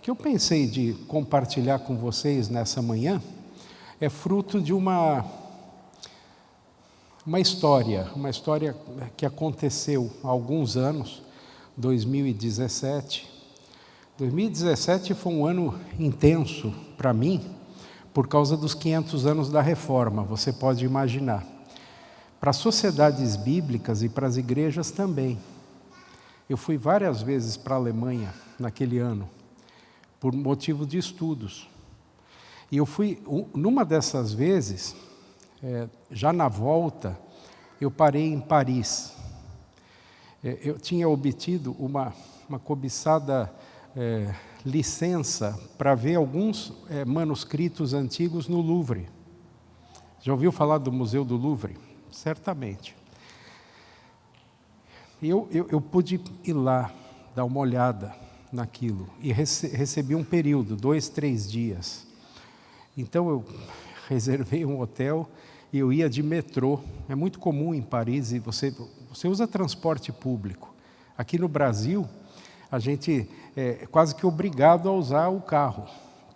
que eu pensei de compartilhar com vocês nessa manhã é fruto de uma história que aconteceu há alguns anos, 2017. 2017 foi um ano intenso para mim, por causa dos 500 anos da Reforma, você pode imaginar. Para as sociedades bíblicas e para as igrejas também. Eu fui várias vezes para a Alemanha naquele ano, por motivo de estudos. E eu fui, numa dessas vezes, já na volta, eu parei em Paris. Eu tinha obtido uma cobiçada licença para ver alguns manuscritos antigos no Louvre. Já ouviu falar do Museu do Louvre? Certamente. E eu pude ir lá, dar uma olhada naquilo, e recebi um período, 2, 3 dias. Então eu reservei um hotel e eu ia de metrô. É muito comum em Paris, e você usa transporte público. Aqui no Brasil, a gente é quase que obrigado a usar o carro,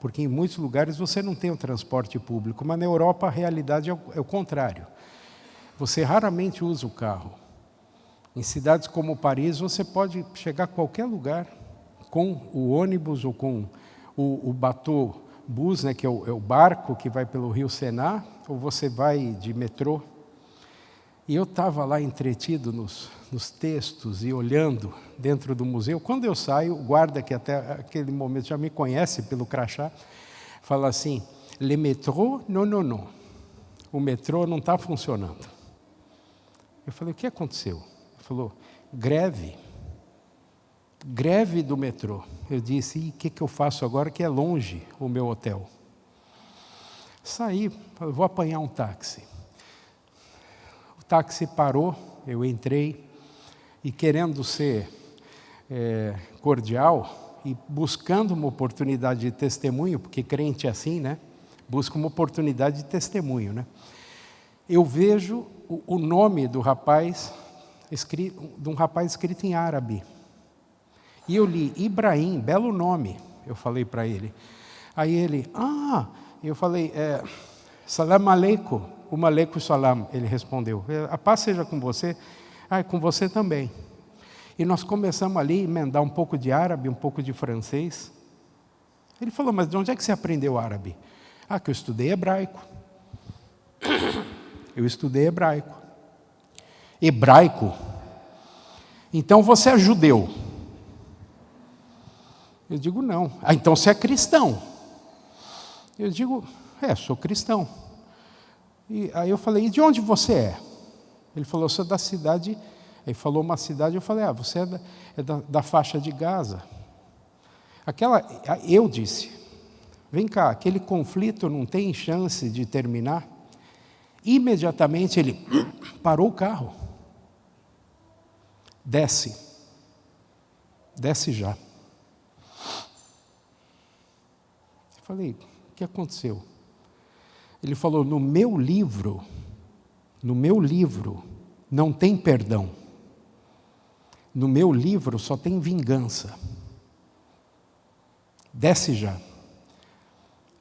porque em muitos lugares você não tem o transporte público, mas na Europa a realidade é o contrário. Você raramente usa o carro. Em cidades como Paris, você pode chegar a qualquer lugar com o ônibus ou com o bateau bus, né, que é o barco que vai pelo Rio Sena, ou você vai de metrô. E eu estava lá entretido nos textos e olhando dentro do museu. Quando eu saio, o guarda, que até aquele momento já me conhece pelo crachá, fala assim: le métro, non. O metrô não está funcionando. Eu falei: o que aconteceu? Ele falou: greve do metrô. Eu disse: e o que eu faço agora que é longe o meu hotel? Saí, falei: vou apanhar um táxi. O táxi parou, eu entrei, e querendo ser cordial, e buscando uma oportunidade de testemunho, porque crente é assim, né? Busca uma oportunidade de testemunho, né? Eu vejo o nome do rapaz, de um rapaz escrito em árabe. E eu li: Ibrahim, belo nome, eu falei para ele. Aí ele: eu falei: salam aleikum, aleikum salam. Ele respondeu: a paz seja com você. Com você também. E nós começamos ali a emendar um pouco de árabe, um pouco de francês. Ele falou: mas de onde é que você aprendeu árabe? Que eu estudei hebraico. Eu estudei hebraico. Hebraico? Então você é judeu? Eu digo: não. Então você é cristão? Eu digo: sou cristão. E aí eu falei: e de onde você é? Ele falou: sou da cidade. Ele falou uma cidade, eu falei: você é da faixa de Gaza. Eu disse: vem cá, aquele conflito não tem chance de terminar? Imediatamente ele parou o carro. Desce já. Eu falei: o que aconteceu? Ele falou: no meu livro não tem perdão. No meu livro só tem vingança. Desce já.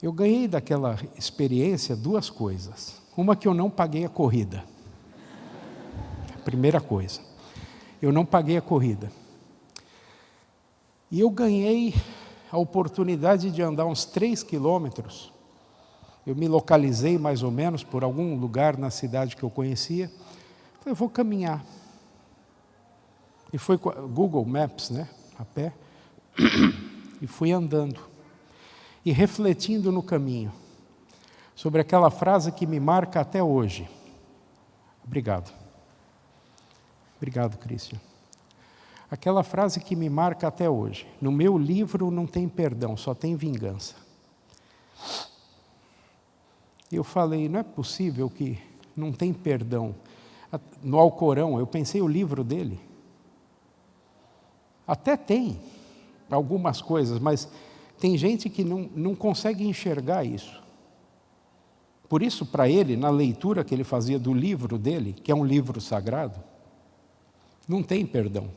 Eu ganhei daquela experiência 2 coisas. Uma, que eu não paguei a corrida. Primeira coisa. Eu não paguei a corrida. E eu ganhei a oportunidade de andar uns 3 quilômetros. Eu me localizei mais ou menos por algum lugar na cidade que eu conhecia. Eu vou caminhar. E foi com Google Maps, né, a pé. E fui andando. E refletindo no caminho sobre aquela frase que me marca até hoje. Obrigado. Obrigado, Cristian. Aquela frase que me marca até hoje: no meu livro não tem perdão, só tem vingança. Eu falei: não é possível que não tem perdão. No Alcorão, eu pensei o livro dele. Até tem algumas coisas, mas tem gente que não consegue enxergar isso. Por isso, para ele, na leitura que ele fazia do livro dele, que é um livro sagrado, não tem perdão.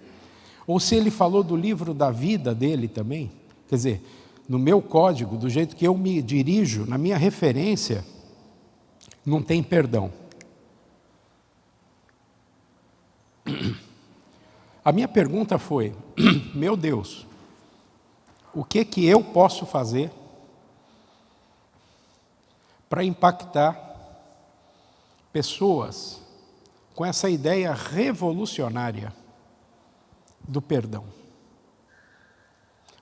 Ou se ele falou do livro da vida dele também, quer dizer, no meu código, do jeito que eu me dirijo, na minha referência, não tem perdão. A minha pergunta foi, meu Deus, o que eu posso fazer para impactar pessoas com essa ideia revolucionária do perdão?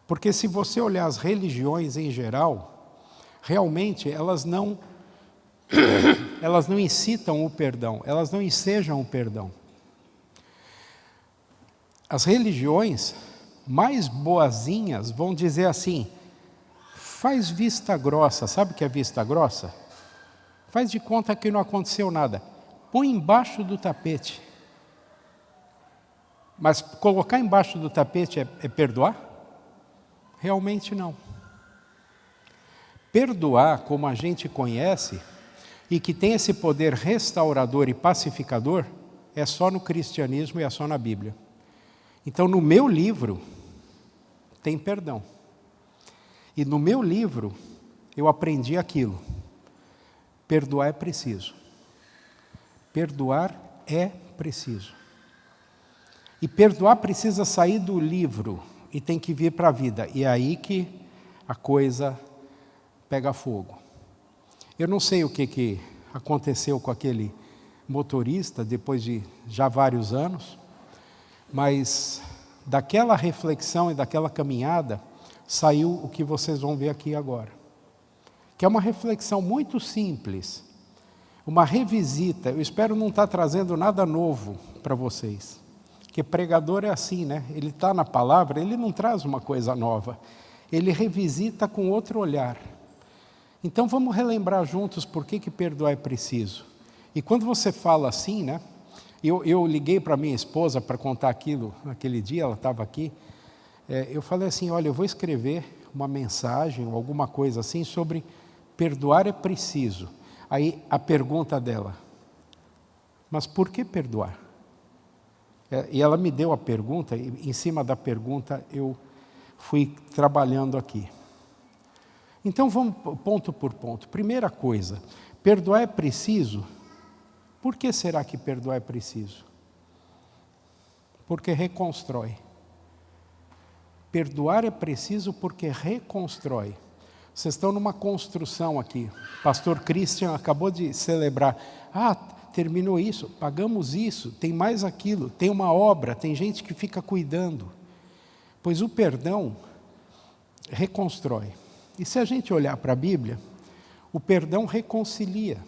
Porque se você olhar as religiões em geral, realmente elas não incitam o perdão, elas não ensejam o perdão. As religiões mais boazinhas vão dizer assim, faz vista grossa, sabe o que é vista grossa? Faz de conta que não aconteceu nada, põe embaixo do tapete. Mas colocar embaixo do tapete é perdoar? Realmente não. Perdoar, como a gente conhece, e que tem esse poder restaurador e pacificador, é só no cristianismo e é só na Bíblia. Então, no meu livro, tem perdão. E no meu livro, eu aprendi aquilo. Perdoar é preciso. Perdoar é preciso. E perdoar precisa sair do livro e tem que vir para a vida. E é aí que a coisa pega fogo. Eu não sei o que aconteceu com aquele motorista depois de já vários anos, mas daquela reflexão e daquela caminhada saiu o que vocês vão ver aqui agora. Que é uma reflexão muito simples, uma revisita. Eu espero não estar trazendo nada novo para vocês. Porque pregador é assim, né? Ele está na palavra, ele não traz uma coisa nova. Ele revisita com outro olhar. Então vamos relembrar juntos por que perdoar é preciso. E quando você fala assim, né? Eu liguei para minha esposa para contar aquilo naquele dia, ela estava aqui. Eu falei assim, olha, eu vou escrever uma mensagem ou alguma coisa assim sobre perdoar é preciso. Aí a pergunta dela, mas por que perdoar? E ela me deu a pergunta, e em cima da pergunta eu fui trabalhando aqui. Então vamos ponto por ponto. Primeira coisa, perdoar é preciso. Por que será que perdoar é preciso? Porque reconstrói. Perdoar é preciso porque reconstrói. Vocês estão numa construção aqui. O pastor Christian acabou de celebrar. Terminou isso, pagamos isso, tem mais aquilo, tem uma obra, tem gente que fica cuidando. Pois o perdão reconstrói. E se a gente olhar para a Bíblia, o perdão reconcilia.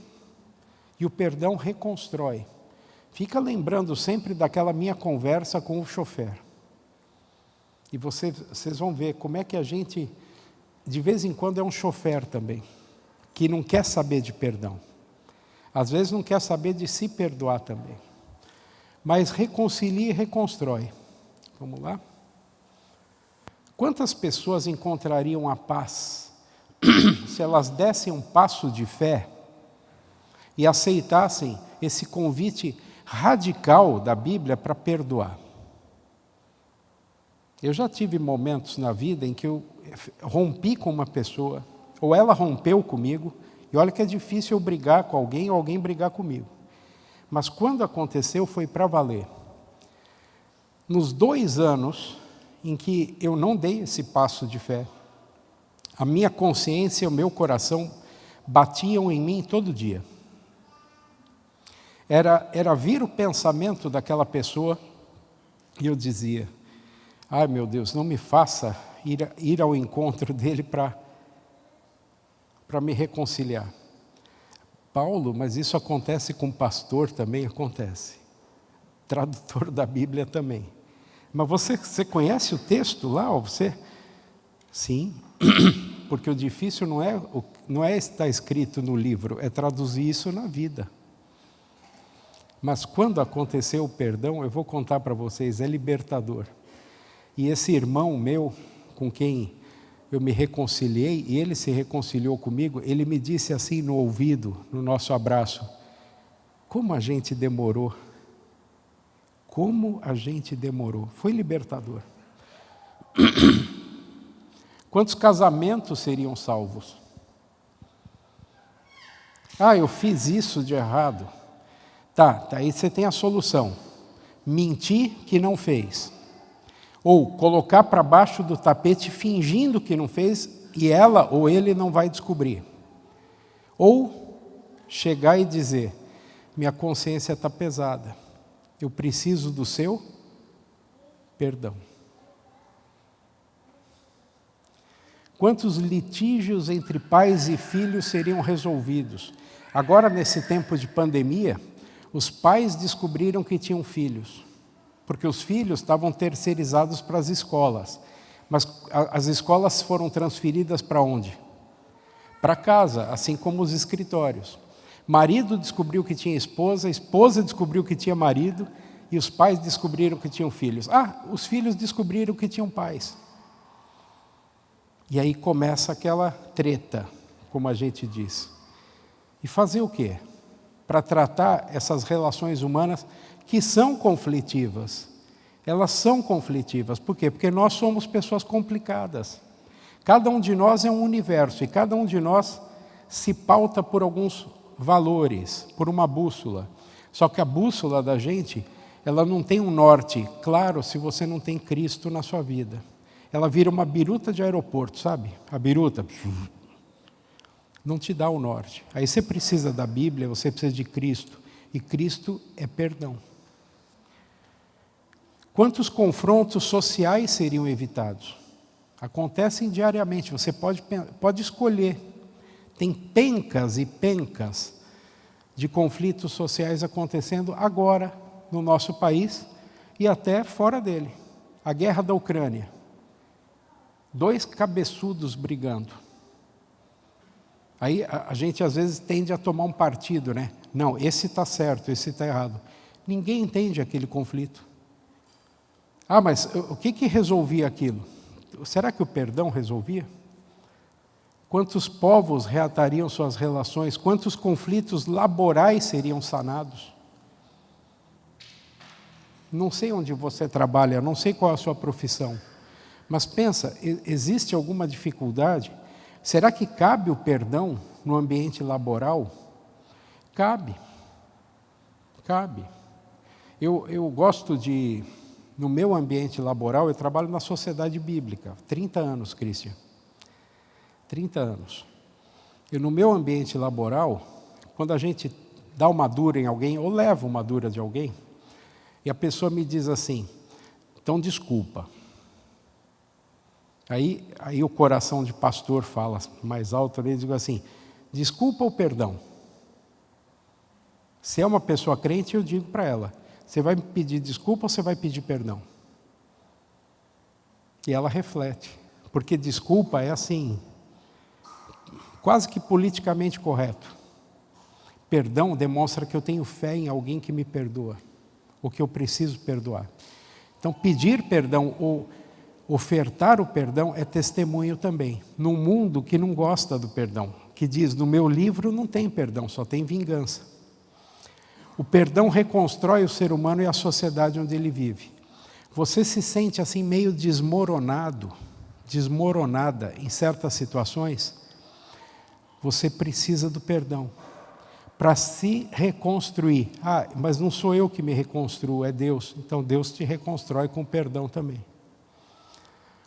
E o perdão reconstrói. Fica lembrando sempre daquela minha conversa com o chofer. E vocês vão ver como é que a gente, de vez em quando, é um chofer também, que não quer saber de perdão. Às vezes não quer saber de se perdoar também. Mas reconcilia e reconstrói. Vamos lá? Quantas pessoas encontrariam a paz se elas dessem um passo de fé e aceitassem esse convite radical da Bíblia para perdoar? Eu já tive momentos na vida em que eu rompi com uma pessoa, ou ela rompeu comigo, e olha que é difícil eu brigar com alguém ou alguém brigar comigo. Mas quando aconteceu foi para valer. Nos 2 anos em que eu não dei esse passo de fé, a minha consciência e o meu coração batiam em mim todo dia. Era vir o pensamento daquela pessoa e eu dizia, ai meu Deus, não me faça ir ao encontro dele para me reconciliar. Paulo, mas isso acontece com pastor também? Acontece. Tradutor da Bíblia também. Mas você conhece o texto lá? Ou você? Sim, porque o difícil não é estar escrito no livro, é traduzir isso na vida. Mas quando aconteceu o perdão, eu vou contar para vocês, é libertador. E esse irmão meu, com quem eu me reconciliei, e ele se reconciliou comigo, ele me disse assim no ouvido, no nosso abraço, como a gente demorou. Como a gente demorou. Foi libertador. Quantos casamentos seriam salvos? Eu fiz isso de errado. Tá, aí você tem a solução. Mentir que não fez. Ou colocar para baixo do tapete fingindo que não fez e ela ou ele não vai descobrir. Ou chegar e dizer, minha consciência está pesada, eu preciso do seu perdão. Quantos litígios entre pais e filhos seriam resolvidos? Agora, nesse tempo de pandemia, os pais descobriram que tinham filhos, porque os filhos estavam terceirizados para as escolas. Mas as escolas foram transferidas para onde? Para casa, assim como os escritórios. Marido descobriu que tinha esposa, esposa descobriu que tinha marido, e os pais descobriram que tinham filhos. Os filhos descobriram que tinham pais. E aí começa aquela treta, como a gente diz. E fazer o quê? Para tratar essas relações humanas que são conflitivas. Elas são conflitivas. Por quê? Porque nós somos pessoas complicadas. Cada um de nós é um universo, e cada um de nós se pauta por alguns valores, por uma bússola. Só que a bússola da gente, ela não tem um norte claro se você não tem Cristo na sua vida. Ela vira uma biruta de aeroporto, sabe? A biruta não te dá o norte. Aí você precisa da Bíblia, você precisa de Cristo. E Cristo é perdão. Quantos confrontos sociais seriam evitados? Acontecem diariamente, você pode escolher. Tem pencas e pencas de conflitos sociais acontecendo agora no nosso país e até fora dele. A guerra da Ucrânia. 2 cabeçudos brigando. Aí a gente às vezes tende a tomar um partido, né? Não, esse está certo, esse está errado. Ninguém entende aquele conflito. Mas o que resolvia aquilo? Será que o perdão resolvia? Quantos povos reatariam suas relações? Quantos conflitos laborais seriam sanados? Não sei onde você trabalha, não sei qual é a sua profissão. Mas pensa, existe alguma dificuldade? Será que cabe o perdão no ambiente laboral? Cabe. Cabe. Eu gosto de, no meu ambiente laboral, eu trabalho na sociedade bíblica, 30 anos, Cristian. 30 anos. E no meu ambiente laboral, quando a gente dá uma dura em alguém, ou leva uma dura de alguém, e a pessoa me diz assim, então desculpa. Aí o coração de pastor fala mais alto, ele diz assim, desculpa ou perdão? Se é uma pessoa crente, eu digo para ela, você vai me pedir desculpa ou você vai pedir perdão? E ela reflete, porque desculpa é assim, quase que politicamente correto. Perdão demonstra que eu tenho fé em alguém que me perdoa, ou que eu preciso perdoar. Então, pedir perdão ou ofertar o perdão é testemunho também, num mundo que não gosta do perdão, que diz, no meu livro não tem perdão, só tem vingança. O perdão reconstrói o ser humano e a sociedade onde ele vive. Você se sente assim meio desmoronado, desmoronada em certas situações, você precisa do perdão para se reconstruir. Mas não sou eu que me reconstruo, é Deus. Então Deus te reconstrói com perdão também.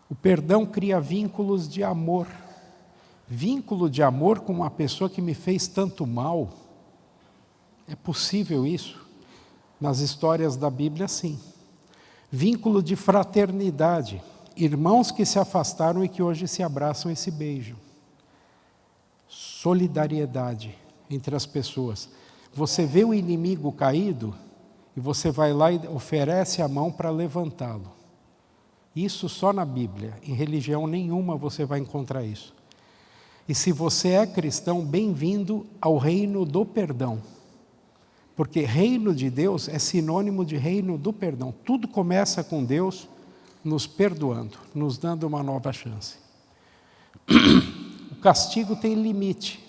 O perdão cria vínculos de amor. Vínculo de amor com uma pessoa que me fez tanto mal. É possível isso? Nas histórias da Bíblia, sim. Vínculo de fraternidade. Irmãos que se afastaram e que hoje se abraçam e se beijam. Solidariedade entre as pessoas. Você vê o inimigo caído e você vai lá e oferece a mão para levantá-lo. Isso só na Bíblia, em religião nenhuma você vai encontrar isso. E se você é cristão, bem-vindo ao reino do perdão. Porque reino de Deus é sinônimo de reino do perdão. Tudo começa com Deus nos perdoando, nos dando uma nova chance. O castigo tem limite,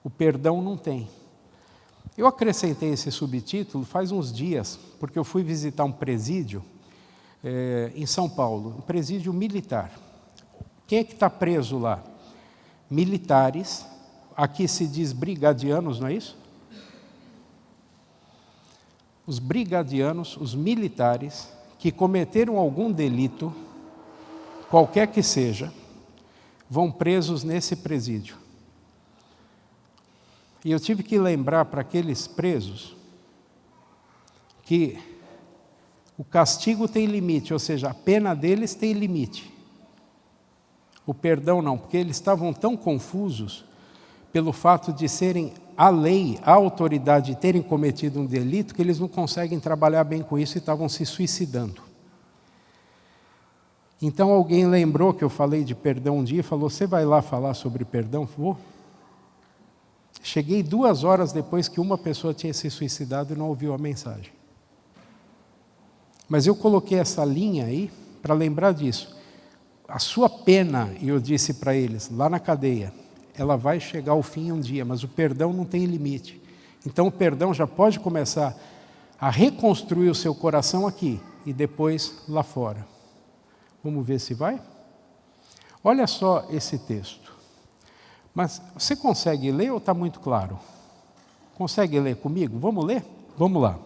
o perdão não tem. Eu acrescentei esse subtítulo faz uns dias, porque eu fui visitar um presídio em São Paulo, um presídio militar. Quem é que está preso lá? Militares, aqui se diz brigadianos, não é isso? Os brigadianos, os militares, que cometeram algum delito, qualquer que seja, vão presos nesse presídio. E eu tive que lembrar para aqueles presos que o castigo tem limite, ou seja, a pena deles tem limite. O perdão não, porque eles estavam tão confusos pelo fato de serem a lei, a autoridade, terem cometido um delito, que eles não conseguem trabalhar bem com isso e estavam se suicidando. Então alguém lembrou que eu falei de perdão um dia e falou, você vai lá falar sobre perdão? Vou. Cheguei 2 horas depois que uma pessoa tinha se suicidado e não ouviu a mensagem. Mas eu coloquei essa linha aí para lembrar disso. A sua pena, e eu disse para eles, lá na cadeia, ela vai chegar ao fim um dia, mas o perdão não tem limite. Então o perdão já pode começar a reconstruir o seu coração aqui e depois lá fora. Vamos ver se vai? Olha só esse texto. Mas você consegue ler ou está muito claro? Consegue ler comigo? Vamos ler? Vamos lá.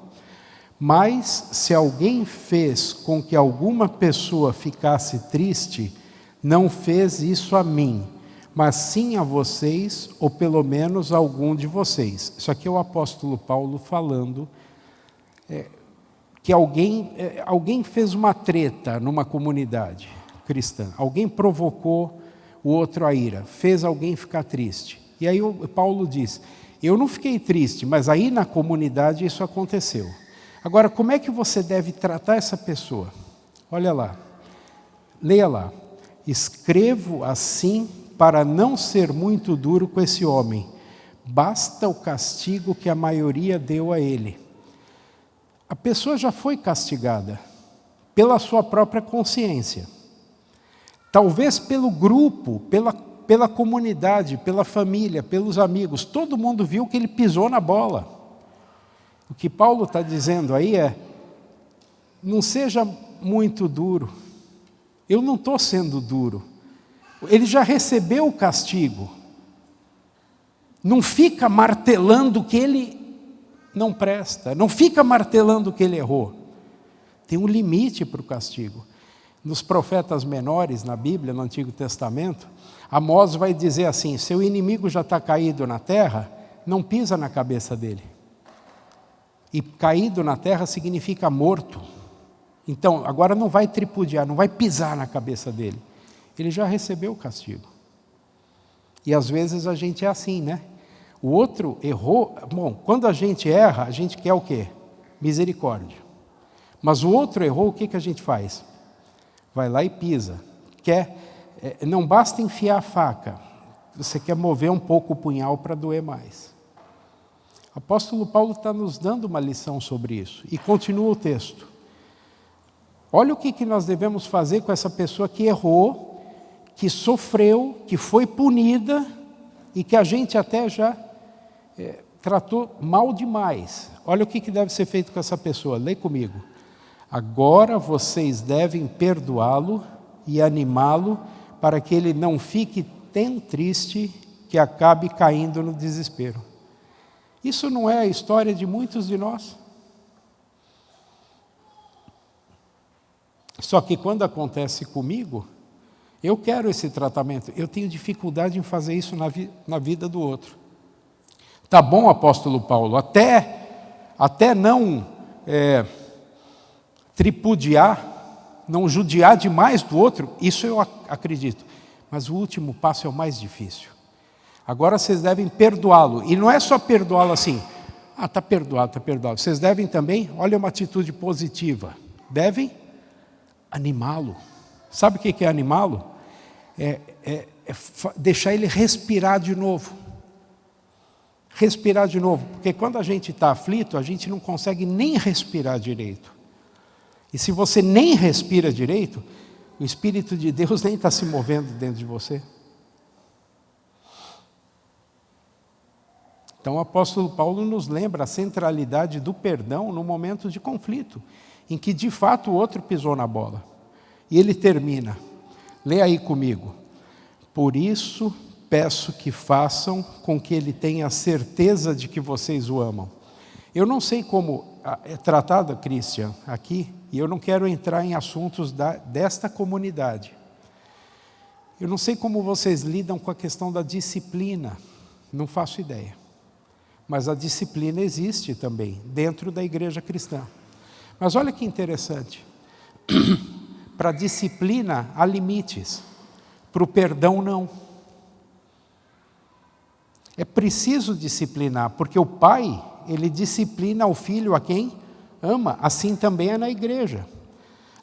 Mas se alguém fez com que alguma pessoa ficasse triste, não fez isso a mim, mas sim a vocês, ou pelo menos a algum de vocês. Isso aqui é o apóstolo Paulo falando que alguém fez uma treta numa comunidade cristã. Alguém provocou o outro a ira, fez alguém ficar triste. E aí Paulo diz, eu não fiquei triste, mas aí na comunidade isso aconteceu. Agora, como é que você deve tratar essa pessoa? Olha lá, leia lá. Escrevo assim para não ser muito duro com esse homem. Basta o castigo que a maioria deu a ele. A pessoa já foi castigada pela sua própria consciência. Talvez pelo grupo, pela comunidade, pela família, pelos amigos. Todo mundo viu que ele pisou na bola. O que Paulo está dizendo aí é, não seja muito duro. Eu não estou sendo duro. Ele já recebeu o castigo. Não fica martelando que ele não presta. Não fica martelando que ele errou. Tem um limite para o castigo. Nos profetas menores na Bíblia, no Antigo Testamento, Amós vai dizer assim, seu inimigo já está caído na terra, não pisa na cabeça dele. E caído na terra significa morto. Então, agora não vai tripudiar, não vai pisar na cabeça dele. Ele já recebeu o castigo. E às vezes a gente é assim, né? O outro errou. Bom, quando a gente erra, a gente quer o quê? Misericórdia. Mas o outro errou, o que a gente faz? Vai lá e pisa. Não basta enfiar a faca. Você quer mover um pouco o punhal para doer mais. O apóstolo Paulo está nos dando uma lição sobre isso. E continua o texto. Olha o que nós devemos fazer com essa pessoa que errou, que sofreu, que foi punida e que a gente até já tratou mal demais. Olha o que deve ser feito com essa pessoa. Lê comigo. Agora vocês devem perdoá-lo e animá-lo para que ele não fique tão triste que acabe caindo no desespero. Isso não é a história de muitos de nós? Só que quando acontece comigo, eu quero esse tratamento. Eu tenho dificuldade em fazer isso na vida do outro. Tá bom, apóstolo Paulo, até não tripudiar, não judiar demais do outro, isso eu acredito. Mas o último passo é o mais difícil. Agora vocês devem perdoá-lo. E não é só perdoá-lo assim. Está perdoado, está perdoado. Vocês devem também, olha uma atitude positiva. Devem animá-lo. Sabe o que é animá-lo? Deixar ele respirar de novo. Respirar de novo. Porque quando a gente está aflito, a gente não consegue nem respirar direito. E se você nem respira direito, o Espírito de Deus nem está se movendo dentro de você. Então o apóstolo Paulo nos lembra a centralidade do perdão no momento de conflito, em que de fato o outro pisou na bola. E ele termina, lê aí comigo, Por isso, peço que façam com que ele tenha certeza de que vocês o amam. Eu não sei como é tratado, Christian, aqui, e eu não quero entrar em assuntos desta comunidade. Eu não sei como vocês lidam com a questão da disciplina, não faço ideia. Mas a disciplina existe também, dentro da igreja cristã. Mas olha que interessante, para a disciplina há limites, para o perdão não. É preciso disciplinar, porque o pai, ele disciplina o filho a quem ama, assim também é na igreja.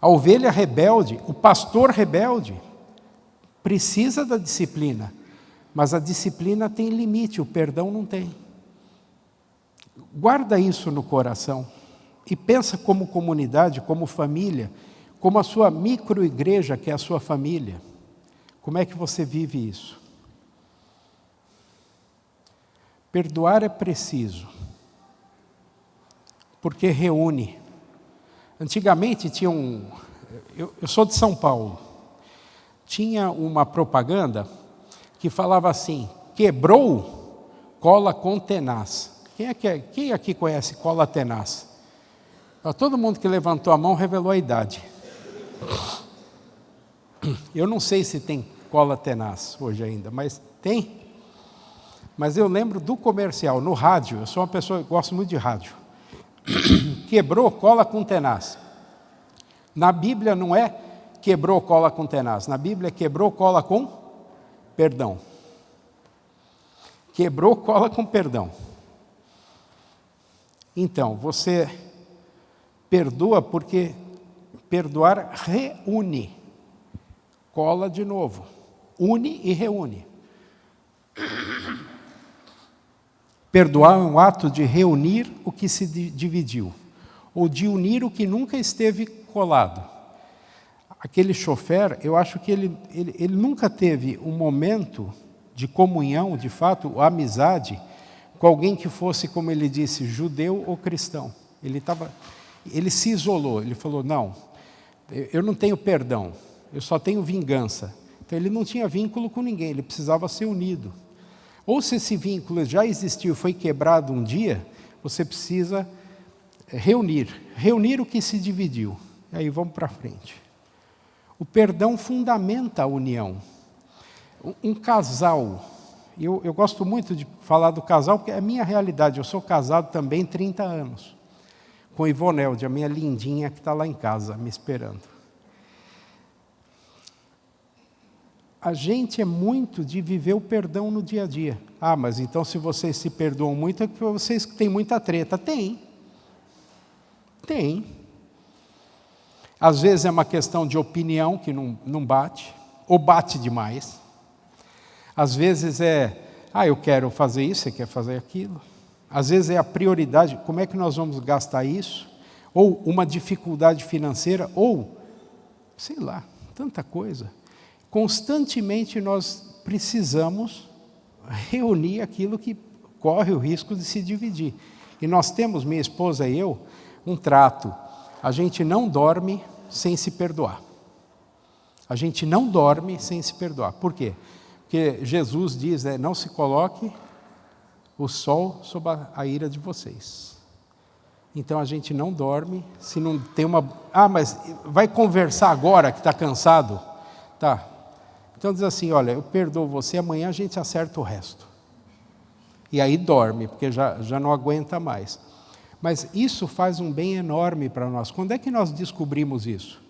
A ovelha rebelde, o pastor rebelde, precisa da disciplina, mas a disciplina tem limite, o perdão não tem. Guarda isso no coração e pensa como comunidade, como família, como a sua microigreja, que é a sua família. Como é que você vive isso? Perdoar é preciso, porque reúne. Antigamente tinha eu sou de São Paulo, tinha uma propaganda que falava assim: quebrou, cola com tenaz. Quem aqui conhece cola tenaz? Todo mundo que levantou a mão revelou a idade. Eu não sei se tem cola tenaz hoje ainda, mas tem. Mas eu lembro do comercial, no rádio, eu sou uma pessoa que gosto muito de rádio. Quebrou, cola com tenaz. Na Bíblia não é quebrou, cola com tenaz. Na Bíblia é quebrou, cola com perdão. Quebrou, cola com perdão. Então, você perdoa porque perdoar reúne. Cola de novo. Une e reúne. Perdoar é um ato de reunir o que se dividiu, ou de unir o que nunca esteve colado. Aquele chofer, eu acho que ele nunca teve um momento de comunhão, de fato, amizade, com alguém que fosse, como ele disse, judeu ou cristão. Ele se isolou, ele falou, não, eu não tenho perdão, eu só tenho vingança. Então ele não tinha vínculo com ninguém, ele precisava ser unido. Ou se esse vínculo já existiu e foi quebrado um dia, você precisa reunir o que se dividiu. E aí vamos para frente. O perdão fundamenta a união. Um casal, eu gosto muito de falar do casal, porque é a minha realidade. Eu sou casado também 30 anos, com Ivonelde, a minha lindinha que está lá em casa, me esperando. A gente é muito de viver o perdão no dia a dia. Ah, mas então se vocês se perdoam muito, é porque vocês têm muita treta. Tem. Às vezes é uma questão de opinião que não bate, ou bate demais. Às vezes eu quero fazer isso, você quer fazer aquilo. Às vezes é a prioridade, como é que nós vamos gastar isso? Ou uma dificuldade financeira, ou, sei lá, tanta coisa. Constantemente nós precisamos reunir aquilo que corre o risco de se dividir. E nós temos, minha esposa e eu, um trato. A gente não dorme sem se perdoar. A gente não dorme sem se perdoar. Por quê? Porque Jesus diz, não se coloque o sol sob a ira de vocês. Então a gente não dorme se não tem uma... Ah, mas vai conversar agora que está cansado? Tá. Então diz assim, olha, eu perdoo você, amanhã a gente acerta o resto. E aí dorme, porque já não aguenta mais. Mas isso faz um bem enorme para nós. Quando é que nós descobrimos isso?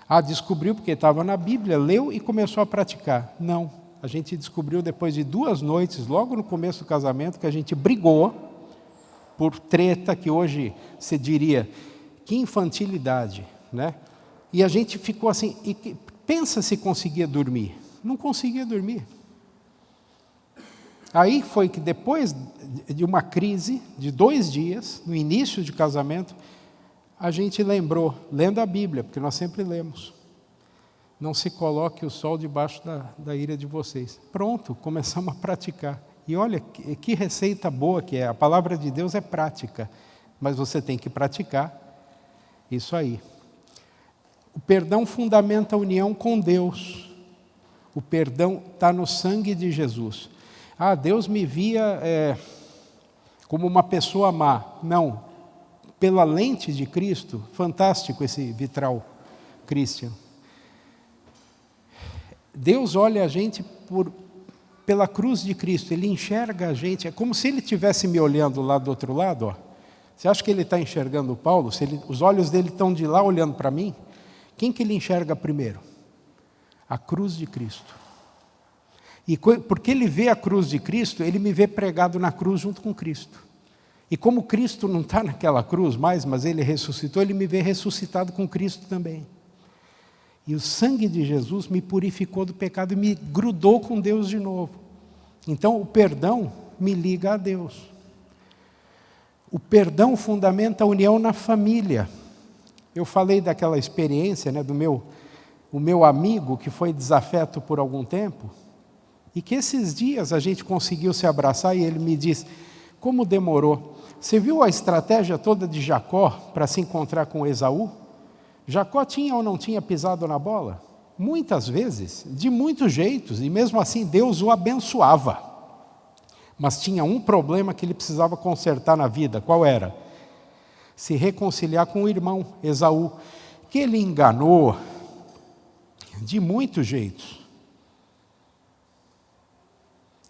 Ah, descobriu porque estava na Bíblia, leu e começou a praticar. Não, a gente descobriu depois de 2 noites, logo no começo do casamento, que a gente brigou por treta, que hoje se diria, que infantilidade, né? E a gente ficou assim, e pensa se conseguia dormir. Não conseguia dormir. Aí foi que depois de uma crise de 2 dias, no início de casamento, a gente lembrou, lendo a Bíblia, porque nós sempre lemos, não se coloque o sol debaixo da ira de vocês. Pronto, começamos a praticar. E olha, que receita boa que é. A palavra de Deus é prática, mas você tem que praticar isso aí. O perdão fundamenta a união com Deus. O perdão está no sangue de Jesus. Ah, Deus me via como uma pessoa má. Não. Pela lente de Cristo, fantástico esse vitral, Christian. Deus olha a gente pela cruz de Cristo, Ele enxerga a gente, é como se Ele estivesse me olhando lá do outro lado. Ó. Você acha que Ele está enxergando Paulo? Os olhos dele estão de lá olhando para mim? Quem que Ele enxerga primeiro? A cruz de Cristo. E porque Ele vê a cruz de Cristo, Ele me vê pregado na cruz junto com Cristo. E como Cristo não está naquela cruz mais, mas Ele ressuscitou, Ele me vê ressuscitado com Cristo também. E o sangue de Jesus me purificou do pecado e me grudou com Deus de novo. Então o perdão me liga a Deus. O perdão fundamenta a união na família. Eu falei daquela experiência, né, o meu amigo que foi desafeto por algum tempo, e que esses dias a gente conseguiu se abraçar e ele me disse, como demorou? Você viu a estratégia toda de Jacó para se encontrar com Esaú? Jacó tinha ou não tinha pisado na bola? Muitas vezes, de muitos jeitos, e mesmo assim Deus o abençoava. Mas tinha um problema que ele precisava consertar na vida. Qual era? Se reconciliar com o irmão Esaú, que ele enganou de muitos jeitos.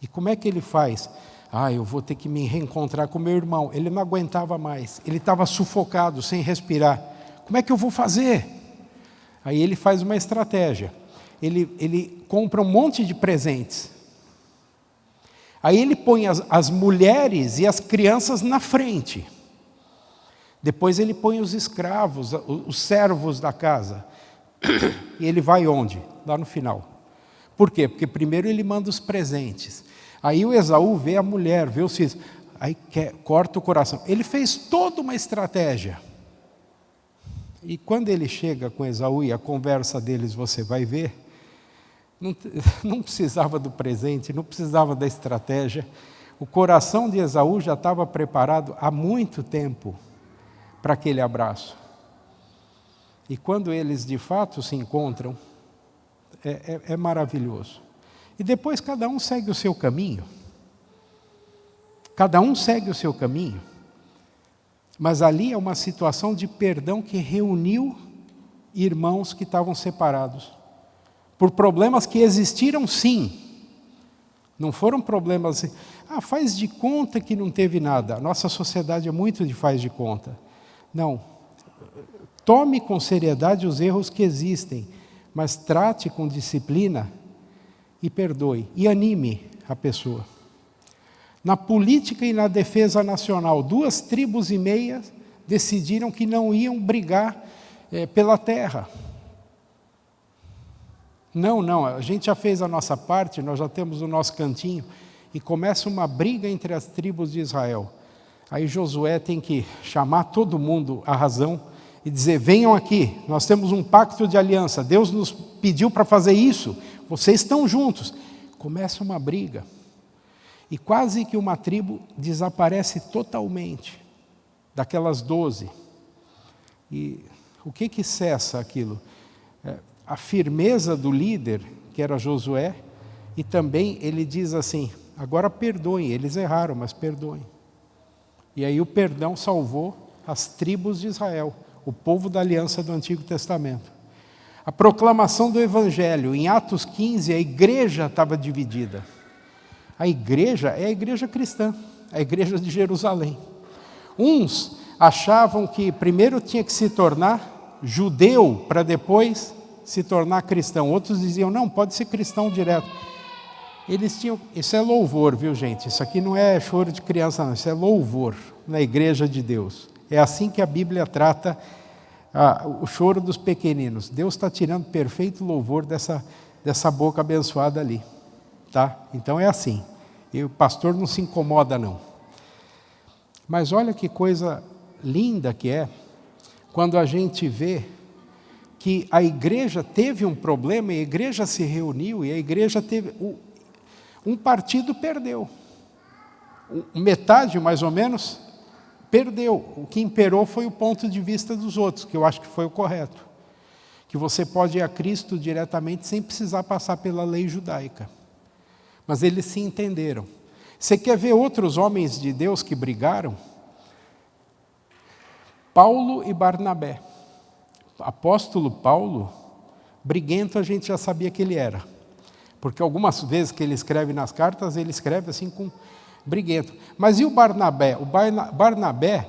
E como é que ele faz? Eu vou ter que me reencontrar com meu irmão. Ele não aguentava mais, ele estava sufocado, sem respirar. Como é que eu vou fazer? Aí ele faz uma estratégia. Ele compra um monte de presentes. Aí ele põe as mulheres e as crianças na frente. Depois ele põe os escravos, os servos da casa. E ele vai onde? Lá no final. Por quê? Porque primeiro ele manda os presentes. Aí o Esaú vê a mulher, vê os filhos. Aí corta o coração. Ele fez toda uma estratégia. E quando ele chega com Esaú e a conversa deles você vai ver, não precisava do presente, não precisava da estratégia. O coração de Esaú já estava preparado há muito tempo para aquele abraço. E quando eles de fato se encontram, é maravilhoso. E depois cada um segue o seu caminho. Cada um segue o seu caminho. Mas ali é uma situação de perdão que reuniu irmãos que estavam separados. Por problemas que existiram sim. Não foram problemas assim, faz de conta que não teve nada. A nossa sociedade é muito de faz de conta. Não. Tome com seriedade os erros que existem, mas trate com disciplina e perdoe. E anime a pessoa. Na política e na defesa nacional, 2,5 tribos decidiram que não iam brigar pela terra. Não, a gente já fez a nossa parte, nós já temos o nosso cantinho, e começa uma briga entre as tribos de Israel. Aí Josué tem que chamar todo mundo à razão e dizer, venham aqui, nós temos um pacto de aliança, Deus nos pediu para fazer isso, vocês estão juntos. Começa uma briga. E quase que uma tribo desaparece totalmente, daquelas 12. E o que cessa aquilo? A firmeza do líder, que era Josué, e também ele diz assim, agora perdoem, eles erraram, mas perdoem. E aí o perdão salvou as tribos de Israel, o povo da aliança do Antigo Testamento. A proclamação do Evangelho, em Atos 15, a igreja estava dividida. A igreja é a igreja cristã, a igreja de Jerusalém. Uns achavam que primeiro tinha que se tornar judeu para depois se tornar cristão. Outros diziam, não, pode ser cristão direto. Eles tinham, isso é louvor, viu gente? Isso aqui não é choro de criança, não. Isso é louvor na igreja de Deus. É assim que a Bíblia trata o choro dos pequeninos. Deus está tirando perfeito louvor dessa boca abençoada ali. Tá? Então é assim. E o pastor não se incomoda, não. Mas olha que coisa linda que é quando a gente vê que a igreja teve um problema, e a igreja se reuniu, e a igreja teve... Um partido perdeu. Metade, mais ou menos, perdeu. O que imperou foi o ponto de vista dos outros, que eu acho que foi o correto. que você pode ir a Cristo diretamente sem precisar passar pela lei judaica. Mas eles se entenderam. Você quer ver outros homens de Deus que brigaram? Paulo e Barnabé. Apóstolo Paulo, briguento a gente já sabia que ele era. Porque algumas vezes que ele escreve nas cartas, ele escreve assim com briguento. Mas e o Barnabé? O Barnabé,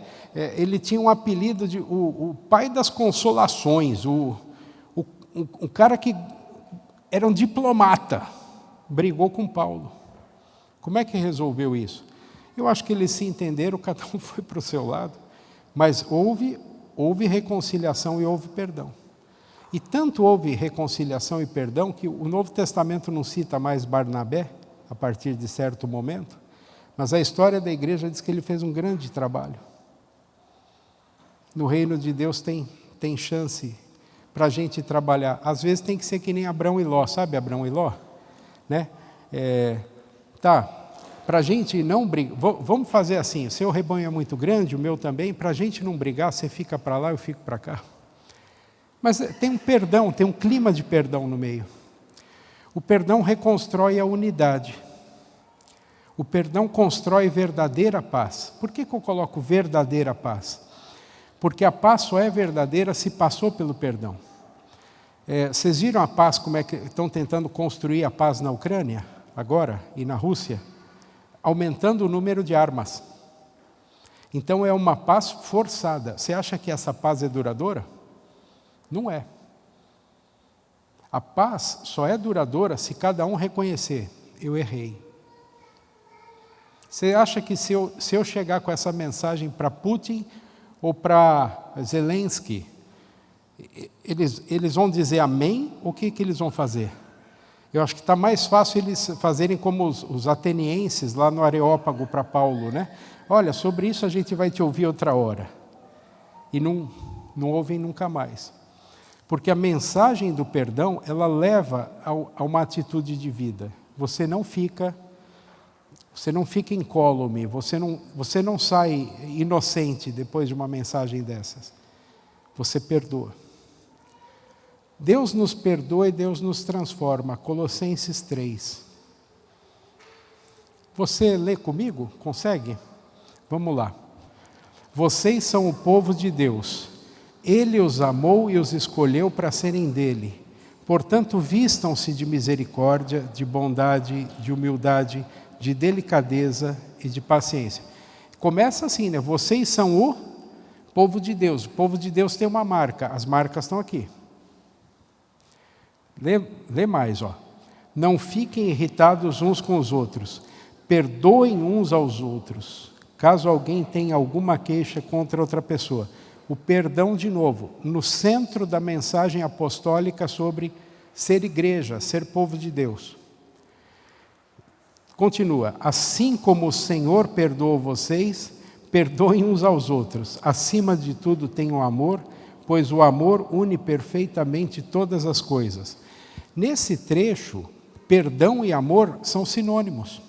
ele tinha um apelido de o pai das consolações, o cara que era um diplomata, brigou com Paulo. Como é que resolveu isso? Eu acho que eles se entenderam, cada um foi para o seu lado, mas houve reconciliação e houve perdão. E tanto houve reconciliação e perdão que o Novo Testamento não cita mais Barnabé, a partir de certo momento, mas a história da igreja diz que ele fez um grande trabalho. No reino de Deus tem chance para a gente trabalhar. Às vezes tem que ser que nem Abrão e Ló, sabe Abrão e Ló? Né? Para a gente não brigar, vamos fazer assim, o seu rebanho é muito grande, o meu também, para a gente não brigar, você fica para lá, eu fico para cá. Mas tem um perdão, tem um clima de perdão no meio. O perdão reconstrói a unidade. O perdão constrói verdadeira paz. Por que eu coloco verdadeira paz? Porque a paz só é verdadeira se passou pelo perdão. Vocês viram a paz, como é que estão tentando construir a paz na Ucrânia, agora, e na Rússia? Aumentando o número de armas. Então é uma paz forçada. Você acha que essa paz é duradoura? Não é. A paz só é duradoura se cada um reconhecer, eu errei. Você acha que se eu chegar com essa mensagem para Putin ou para Zelensky, eles vão dizer amém, o que eles vão fazer? Eu acho que está mais fácil eles fazerem como os atenienses lá no Areópago para Paulo, né? Olha, sobre isso a gente vai te ouvir outra hora. E não ouvem nunca mais. Porque a mensagem do perdão, ela leva a uma atitude de vida. Você não fica incólume, você não sai inocente depois de uma mensagem dessas. Você perdoa. Deus nos perdoa e Deus nos transforma. Colossenses 3. Você lê comigo? Consegue? Vamos lá. Vocês são o povo de Deus. Ele os amou e os escolheu para serem dele. Portanto, vistam-se de misericórdia, de bondade, de humildade, de delicadeza e de paciência. Começa assim, né? Vocês são o povo de Deus. O povo de Deus tem uma marca. As marcas estão aqui. Lê mais, ó. Não fiquem irritados uns com os outros. Perdoem uns aos outros, caso alguém tenha alguma queixa contra outra pessoa. O perdão, de novo, no centro da mensagem apostólica sobre ser igreja, ser povo de Deus. Continua. Assim como o Senhor perdoou vocês, perdoem uns aos outros. Acima de tudo, tenham amor, pois o amor une perfeitamente todas as coisas. Nesse trecho, perdão e amor são sinônimos.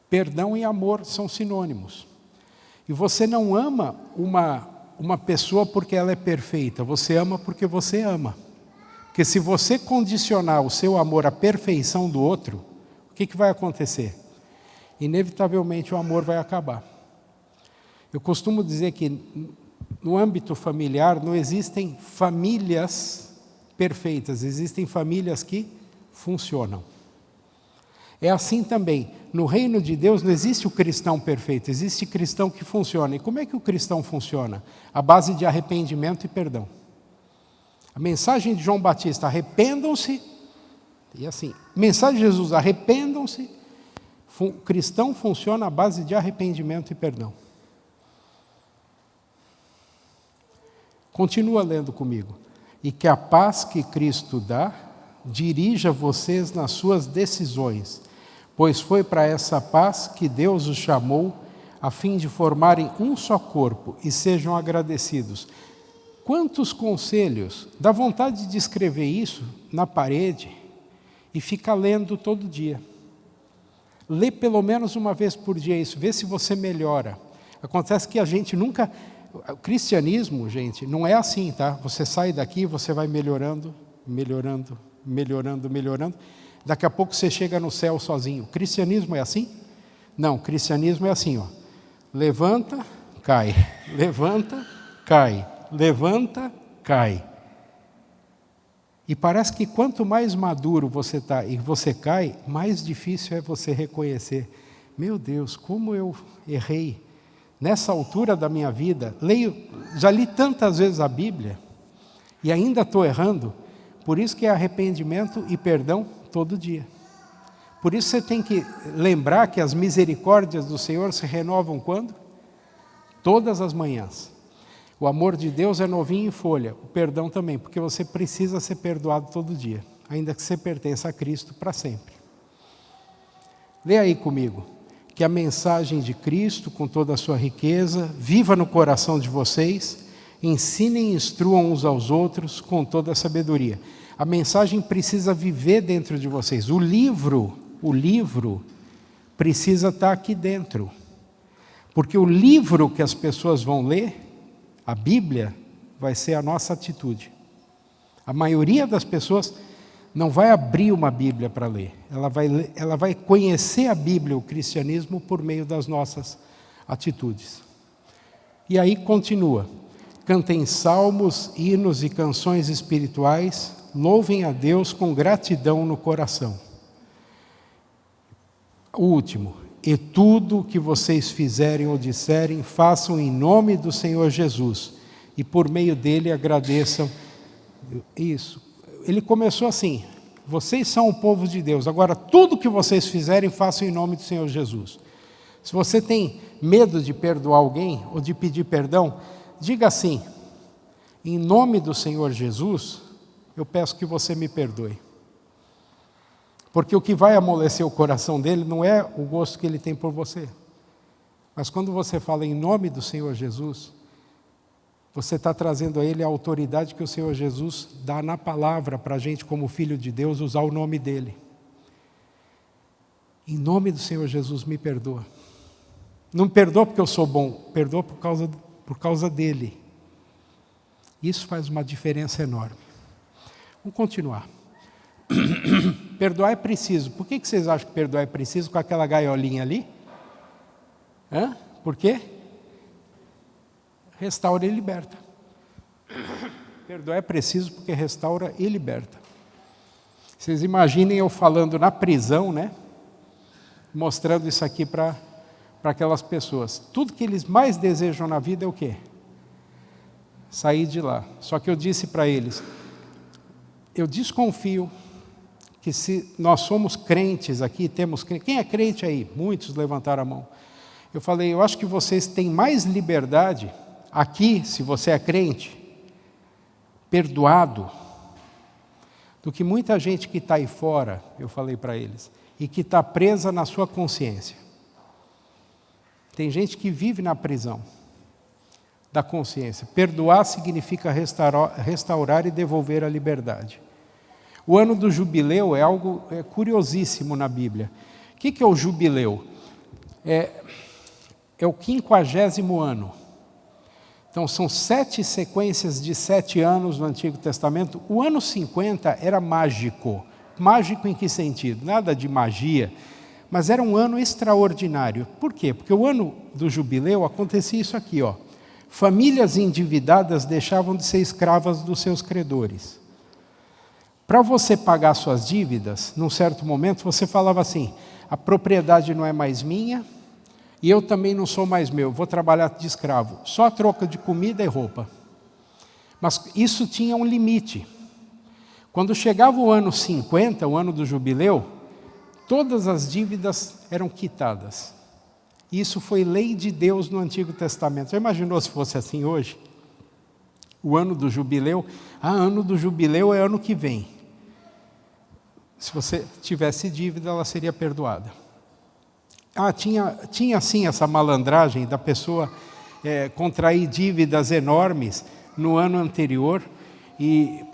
Perdão e amor são sinônimos. E você não ama uma pessoa porque ela é perfeita, você ama porque você ama. Porque se você condicionar o seu amor à perfeição do outro, o que vai acontecer? Inevitavelmente o amor vai acabar. Eu costumo dizer que no âmbito familiar não existem famílias perfeitas, existem famílias que funcionam. É assim também, no reino de Deus não existe o cristão perfeito, existe cristão que funciona. E como é que o cristão funciona? À base de arrependimento e perdão. A mensagem de João Batista, arrependam-se, e assim, mensagem de Jesus, arrependam-se, o cristão funciona à base de arrependimento e perdão. Continua lendo comigo. E que a paz que Cristo dá, dirija vocês nas suas decisões, pois foi para essa paz que Deus os chamou, a fim de formarem um só corpo e sejam agradecidos. Quantos conselhos! Dá vontade de escrever isso na parede e ficar lendo todo dia. Lê pelo menos uma vez por dia isso, vê se você melhora. Acontece que a gente nunca O cristianismo, gente, não é assim, tá? Você sai daqui, você vai melhorando, melhorando, melhorando, melhorando. Daqui a pouco você chega no céu sozinho. O cristianismo é assim? Não, o cristianismo é assim, ó. Levanta, cai. Levanta, cai. Levanta, cai. E parece que quanto mais maduro você está e você cai, mais difícil é você reconhecer. Meu Deus, como eu errei. Nessa altura da minha vida, já li tantas vezes a Bíblia e ainda estou errando. Por isso que é arrependimento e perdão todo dia. Por isso você tem que lembrar que as misericórdias do Senhor se renovam quando? Todas as manhãs. O amor de Deus é novinho em folha, o perdão também, porque você precisa ser perdoado todo dia, ainda que você pertença a Cristo para sempre. Lê aí comigo, que a mensagem de Cristo, com toda a sua riqueza, viva no coração de vocês, ensinem e instruam uns aos outros com toda a sabedoria. A mensagem precisa viver dentro de vocês. O livro precisa estar aqui dentro. Porque o livro que as pessoas vão ler, a Bíblia, vai ser a nossa atitude. A maioria das pessoas não vai abrir uma Bíblia para ler. Ela vai conhecer a Bíblia, o cristianismo, por meio das nossas atitudes. E aí continua. Cantem salmos, hinos e canções espirituais, louvem a Deus com gratidão no coração. O último. E tudo o que vocês fizerem ou disserem, façam em nome do Senhor Jesus. E por meio dele agradeçam. Isso. Ele começou assim, vocês são o povo de Deus, agora tudo que vocês fizerem, façam em nome do Senhor Jesus. Se você tem medo de perdoar alguém, ou de pedir perdão, diga assim, em nome do Senhor Jesus, eu peço que você me perdoe. Porque o que vai amolecer o coração dele não é o gosto que ele tem por você. Mas quando você fala em nome do Senhor Jesus, você está trazendo a ele a autoridade que o Senhor Jesus dá na palavra para a gente, como filho de Deus, usar o nome dele. Em nome do Senhor Jesus, me perdoa. Não me perdoa porque eu sou bom, perdoa por causa dele. Isso faz uma diferença enorme. Vamos continuar. Perdoar é preciso. Por que vocês acham que perdoar é preciso com aquela gaiolinha ali? Por quê? Restaura e liberta. Perdoar é preciso porque restaura e liberta. Vocês imaginem eu falando na prisão, né? Mostrando isso aqui para aquelas pessoas. Tudo que eles mais desejam na vida é o quê? Sair de lá. Só que eu disse para eles, eu desconfio que se nós somos crentes aqui, quem é crente aí? Muitos levantaram a mão. Eu falei, eu acho que vocês têm mais liberdade aqui, se você é crente, perdoado, do que muita gente que está aí fora, eu falei para eles, e que está presa na sua consciência. Tem gente que vive na prisão da consciência. Perdoar significa restaurar e devolver a liberdade. O ano do jubileu é algo curiosíssimo na Bíblia. O que é o jubileu? É o 50º ano. Então, são 7 sequências de 7 anos no Antigo Testamento. O ano 50 era mágico. Mágico em que sentido? Nada de magia, mas era um ano extraordinário. Por quê? Porque o ano do jubileu acontecia isso aqui, ó. Famílias endividadas deixavam de ser escravas dos seus credores. Para você pagar suas dívidas, num certo momento, você falava assim, a propriedade não é mais minha, e eu também não sou mais meu, vou trabalhar de escravo. Só a troca de comida e roupa. Mas isso tinha um limite. Quando chegava o ano 50, o ano do jubileu, todas as dívidas eram quitadas. Isso foi lei de Deus no Antigo Testamento. Já imaginou se fosse assim hoje? O ano do jubileu, ano do jubileu é ano que vem. Se você tivesse dívida, ela seria perdoada. Tinha sim essa malandragem da pessoa contrair dívidas enormes no ano anterior e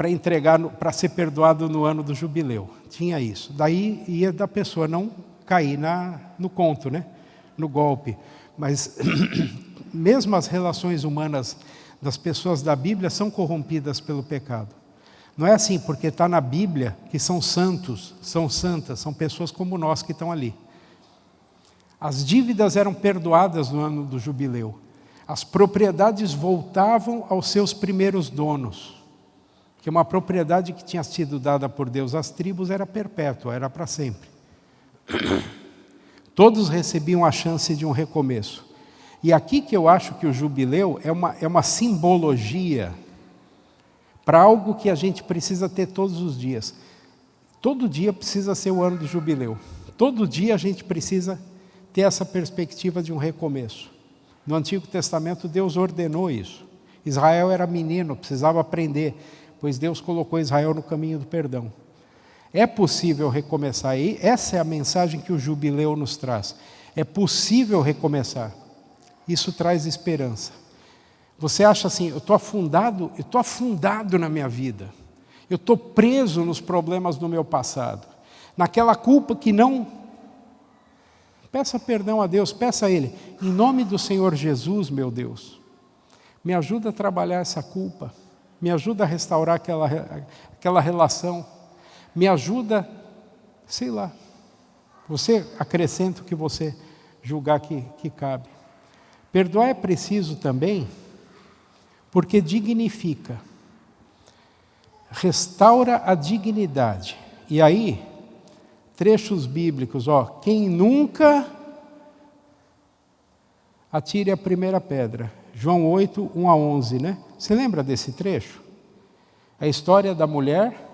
para ser perdoado no ano do jubileu. Tinha isso. Daí ia da pessoa não cair no conto, né? No golpe. Mas mesmo as relações humanas das pessoas da Bíblia são corrompidas pelo pecado. Não é assim, porque está na Bíblia que são santos, são santas, são pessoas como nós que estão ali. As dívidas eram perdoadas no ano do jubileu. As propriedades voltavam aos seus primeiros donos. Porque uma propriedade que tinha sido dada por Deus às tribos era perpétua, era para sempre. Todos recebiam a chance de um recomeço. E aqui que eu acho que o jubileu é uma simbologia para algo que a gente precisa ter todos os dias. Todo dia precisa ser o ano do jubileu. Todo dia a gente precisa ter essa perspectiva de um recomeço. No Antigo Testamento Deus ordenou isso. Israel era menino, precisava aprender, pois Deus colocou Israel no caminho do perdão. É possível recomeçar, e essa é a mensagem que o jubileu nos traz. É possível recomeçar. Isso traz esperança. Você acha assim, eu estou afundado na minha vida. Eu estou preso nos problemas do meu passado. Naquela culpa que não... Peça perdão a Deus, peça a Ele. Em nome do Senhor Jesus, meu Deus, me ajuda a trabalhar essa culpa. Me ajuda a restaurar aquela relação. Me ajuda, sei lá. Você acrescenta o que você julgar que cabe. Perdoar é preciso também, porque dignifica, restaura a dignidade. E aí, trechos bíblicos, quem nunca atire a primeira pedra. João 8, 1 a 11, né? Você lembra desse trecho? A história da mulher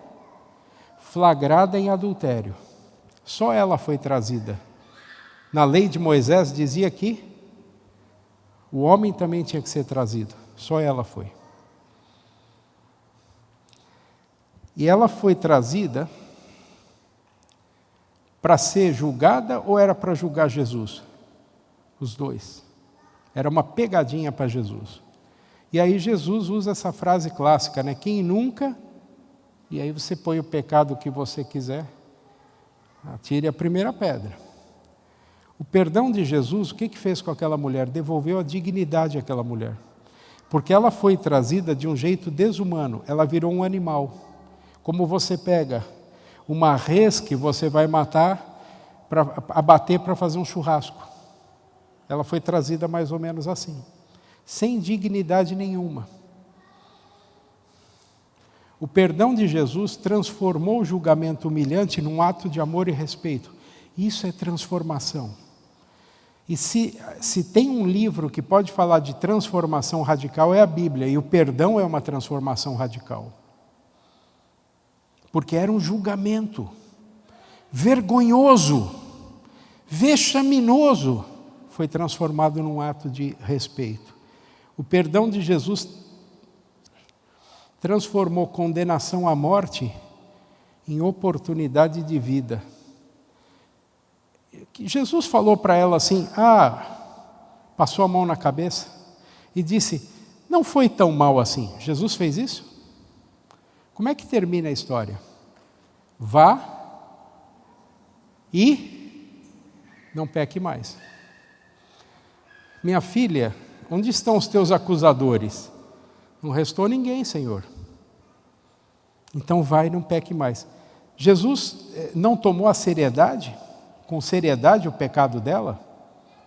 flagrada em adultério. Só ela foi trazida. Na lei de Moisés dizia que o homem também tinha que ser trazido. Só ela foi. E ela foi trazida para ser julgada ou era para julgar Jesus? Os dois. Era uma pegadinha para Jesus. E aí Jesus usa essa frase clássica, né? Quem nunca... E aí você põe o pecado que você quiser, atire a primeira pedra. O perdão de Jesus, o que fez com aquela mulher? Devolveu a dignidade àquela mulher. Porque ela foi trazida de um jeito desumano, ela virou um animal. Como você pega uma res que você vai matar, para abater para fazer um churrasco. Ela foi trazida mais ou menos assim, sem dignidade nenhuma. O perdão de Jesus transformou o julgamento humilhante num ato de amor e respeito. Isso é transformação. E se tem um livro que pode falar de transformação radical, é a Bíblia, e o perdão é uma transformação radical. Porque era um julgamento vergonhoso, vexaminoso, foi transformado num ato de respeito. O perdão de Jesus transformou condenação à morte em oportunidade de vida. Jesus falou para ela assim, passou a mão na cabeça e disse, não foi tão mal assim. Jesus fez isso? Como é que termina a história? Vá e não peque mais. Minha filha, onde estão os teus acusadores? Não restou ninguém, Senhor. Então vai e não peque mais. Jesus não tomou com seriedade o pecado dela?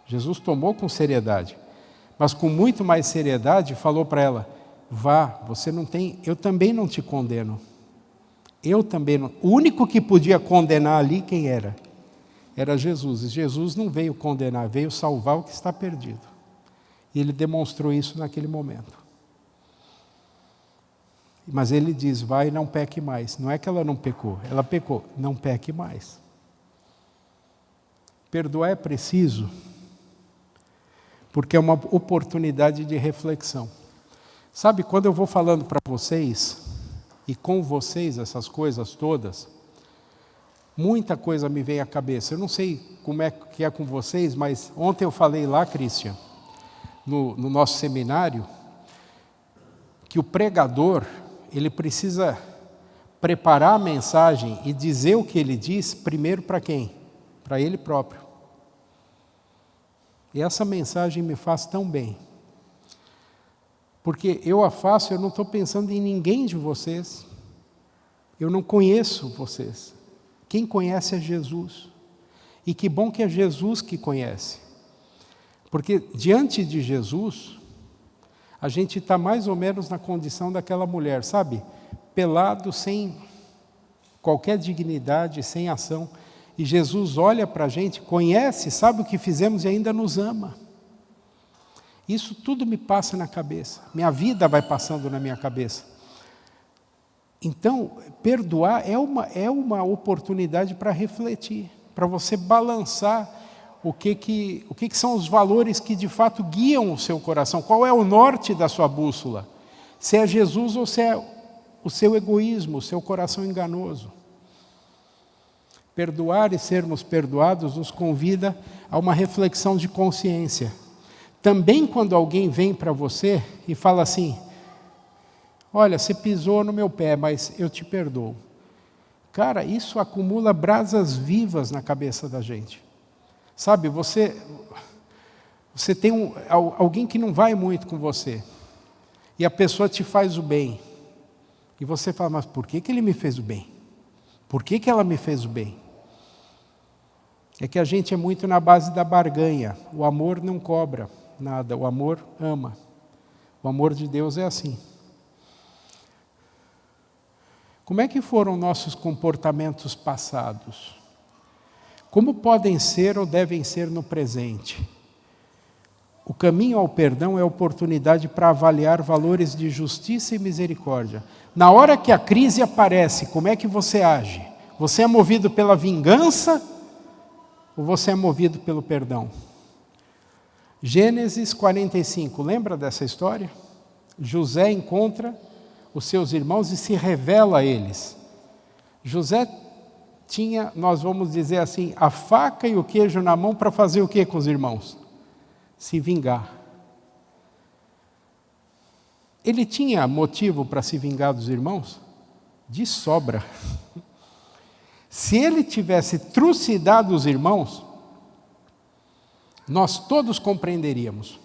Jesus tomou com seriedade. Mas com muito mais seriedade falou para ela, vá, você não tem, eu também não te condeno. Eu também não. O único que podia condenar ali, quem era? Era Jesus. E Jesus não veio condenar, veio salvar o que está perdido. E ele demonstrou isso naquele momento. Mas ele diz, vai e não peque mais. Não é que ela não pecou, ela pecou, não peque mais. Perdoar é preciso, porque é uma oportunidade de reflexão. Sabe, quando eu vou falando para vocês, e com vocês essas coisas todas, muita coisa me vem à cabeça. Eu não sei como é que é com vocês, mas ontem eu falei lá, Christian, no nosso seminário, que o pregador, ele precisa preparar a mensagem e dizer o que ele diz primeiro para quem? Para ele próprio. E essa mensagem me faz tão bem. Porque eu a faço, eu não estou pensando em ninguém de vocês. Eu não conheço vocês. Quem conhece é Jesus. E que bom que é Jesus que conhece. Porque diante de Jesus, a gente está mais ou menos na condição daquela mulher, sabe? Pelado, sem qualquer dignidade, sem ação. E Jesus olha para a gente, conhece, sabe o que fizemos e ainda nos ama. Isso tudo me passa na cabeça. Minha vida vai passando na minha cabeça. Então, perdoar é uma oportunidade para refletir, para você balançar o que são os valores que de fato guiam o seu coração. Qual é o norte da sua bússola? Se é Jesus ou se é o seu egoísmo, o seu coração enganoso. Perdoar e sermos perdoados nos convida a uma reflexão de consciência. Também quando alguém vem para você e fala assim, olha, você pisou no meu pé, mas eu te perdoo. Cara, isso acumula brasas vivas na cabeça da gente. Sabe, você tem alguém que não vai muito com você, e a pessoa te faz o bem. E você fala, mas por que ele me fez o bem? Por que ela me fez o bem? É que a gente é muito na base da barganha. O amor não cobra nada, o amor ama. O amor de Deus é assim. Como é que foram nossos comportamentos passados? Como podem ser ou devem ser no presente? O caminho ao perdão é a oportunidade para avaliar valores de justiça e misericórdia. Na hora que a crise aparece, como é que você age? Você é movido pela vingança ou você é movido pelo perdão? Gênesis 45, lembra dessa história? José encontra os seus irmãos e se revela a eles. José tinha, nós vamos dizer assim, a faca e o queijo na mão para fazer o que com os irmãos? Se vingar. Ele tinha motivo para se vingar dos irmãos? De sobra. Se ele tivesse trucidado os irmãos, nós todos compreenderíamos.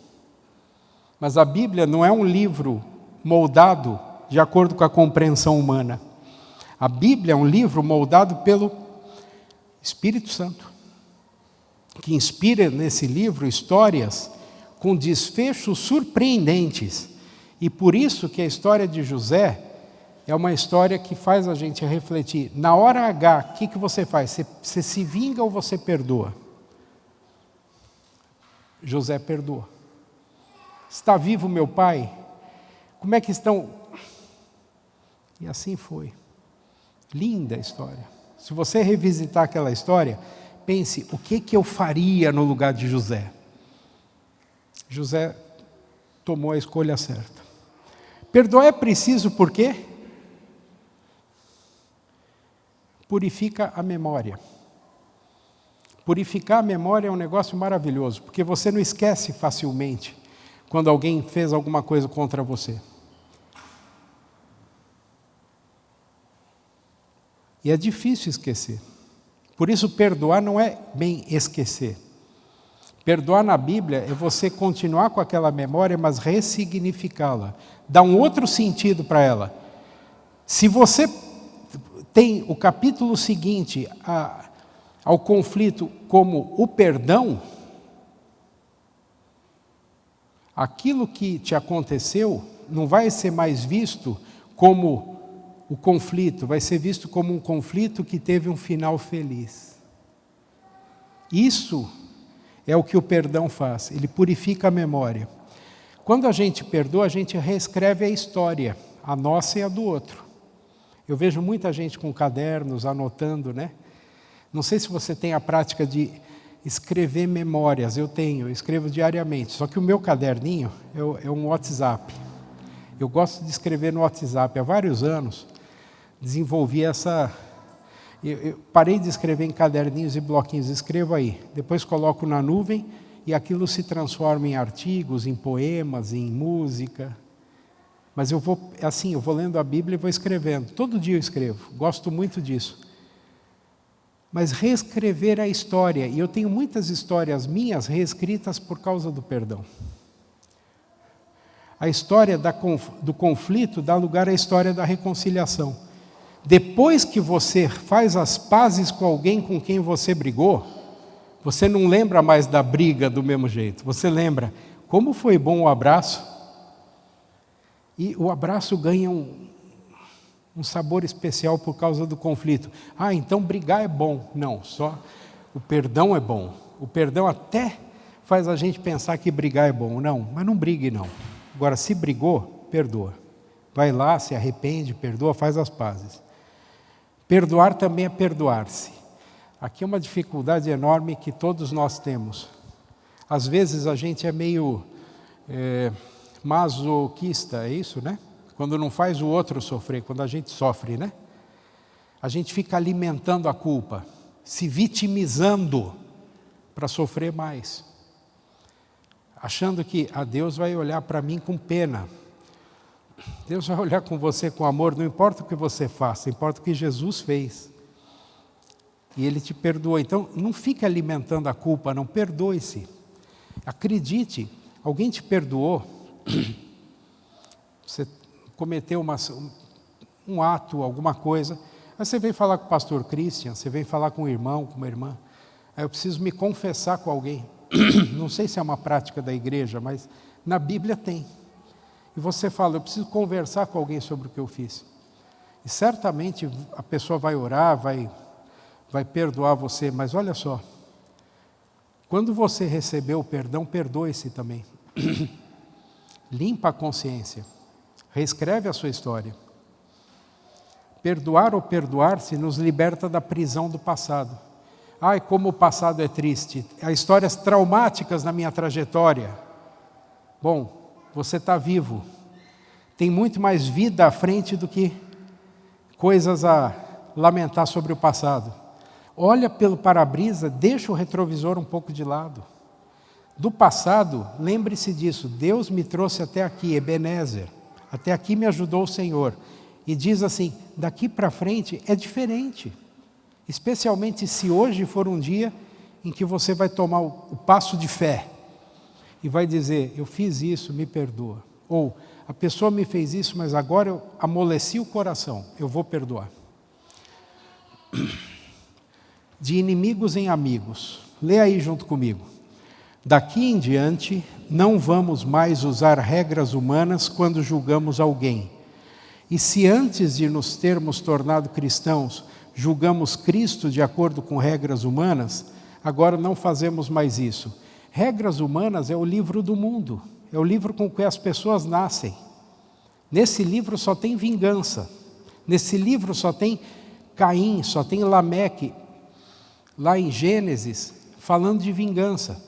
Mas a Bíblia não é um livro moldado de acordo com a compreensão humana. A Bíblia é um livro moldado pelo Espírito Santo, que inspira nesse livro histórias com desfechos surpreendentes. E por isso que a história de José é uma história que faz a gente refletir. Na hora H, o que você faz? Você se vinga ou você perdoa? José perdoa. Está vivo meu pai? Como é que estão? E assim foi. Linda a história. Se você revisitar aquela história, pense, o que eu faria no lugar de José? José tomou a escolha certa. Perdoar é preciso por quê? Purifica a memória. Purificar a memória é um negócio maravilhoso, porque você não esquece facilmente quando alguém fez alguma coisa contra você. E é difícil esquecer. Por isso, perdoar não é bem esquecer. Perdoar na Bíblia é você continuar com aquela memória, mas ressignificá-la. Dar um outro sentido para ela. Se você tem o capítulo seguinte ao conflito como o perdão, aquilo que te aconteceu não vai ser mais visto como o conflito, vai ser visto como um conflito que teve um final feliz. Isso é o que o perdão faz, ele purifica a memória. Quando a gente perdoa, a gente reescreve a história, a nossa e a do outro. Eu vejo muita gente com cadernos, anotando, né? Não sei se você tem a prática de escrever memórias, eu escrevo diariamente, só que o meu caderninho é um WhatsApp. Eu gosto de escrever no WhatsApp há vários anos, desenvolvi essa... Eu parei de escrever em caderninhos e bloquinhos, escrevo aí, depois coloco na nuvem e aquilo se transforma em artigos, em poemas, em música. Mas eu vou lendo a Bíblia e vou escrevendo, todo dia eu escrevo, gosto muito disso. Mas reescrever a história, e eu tenho muitas histórias minhas reescritas por causa do perdão. A história do conflito dá lugar à história da reconciliação. Depois que você faz as pazes com alguém com quem você brigou, você não lembra mais da briga do mesmo jeito. Você lembra como foi bom o abraço. E o abraço ganha um sabor especial por causa do conflito. Ah, então brigar é bom. Não, só o perdão é bom. O perdão até faz a gente pensar que brigar é bom. Não, mas não brigue não. Agora, se brigou, perdoa. Vai lá, se arrepende, perdoa, faz as pazes. Perdoar também é perdoar-se. Aqui é uma dificuldade enorme que todos nós temos. Às vezes a gente é meio masoquista, é isso, né? Quando não faz o outro sofrer, quando a gente sofre, né? A gente fica alimentando a culpa, se vitimizando para sofrer mais. Achando que Deus vai olhar para mim com pena. Deus vai olhar com você com amor, não importa o que você faça, importa o que Jesus fez. E Ele te perdoou. Então, não fique alimentando a culpa, não, perdoe-se. Acredite, alguém te perdoou, você cometeu um ato, alguma coisa, aí você vem falar com o pastor Christian, você vem falar com um irmão, com uma irmã, aí eu preciso me confessar com alguém. Não sei se é uma prática da igreja, mas na Bíblia tem. E você fala, eu preciso conversar com alguém sobre o que eu fiz. E certamente a pessoa vai orar, vai perdoar você, mas olha só, quando você recebeu o perdão, perdoe-se também. Limpa a consciência, reescreve a sua história. Perdoar ou perdoar-se nos liberta da prisão do passado. Ai, como o passado é triste. Há histórias traumáticas na minha trajetória. Bom, você está vivo. Tem muito mais vida à frente do que coisas a lamentar sobre o passado. Olha pelo para-brisa, deixa o retrovisor um pouco de lado. Do passado, lembre-se disso. Deus me trouxe até aqui, Ebenezer. Até aqui me ajudou o Senhor. E diz assim, daqui para frente é diferente. Especialmente se hoje for um dia em que você vai tomar o passo de fé e vai dizer, eu fiz isso, me perdoa. Ou, a pessoa me fez isso, mas agora eu amoleci o coração, eu vou perdoar. De inimigos em amigos. Lê aí junto comigo. Daqui em diante, não vamos mais usar regras humanas quando julgamos alguém. E se antes de nos termos tornado cristãos, julgamos Cristo de acordo com regras humanas, agora não fazemos mais isso. Regras humanas é o livro do mundo, é o livro com que as pessoas nascem. Nesse livro só tem vingança, nesse livro só tem Caim, só tem Lameque, lá em Gênesis, falando de vingança.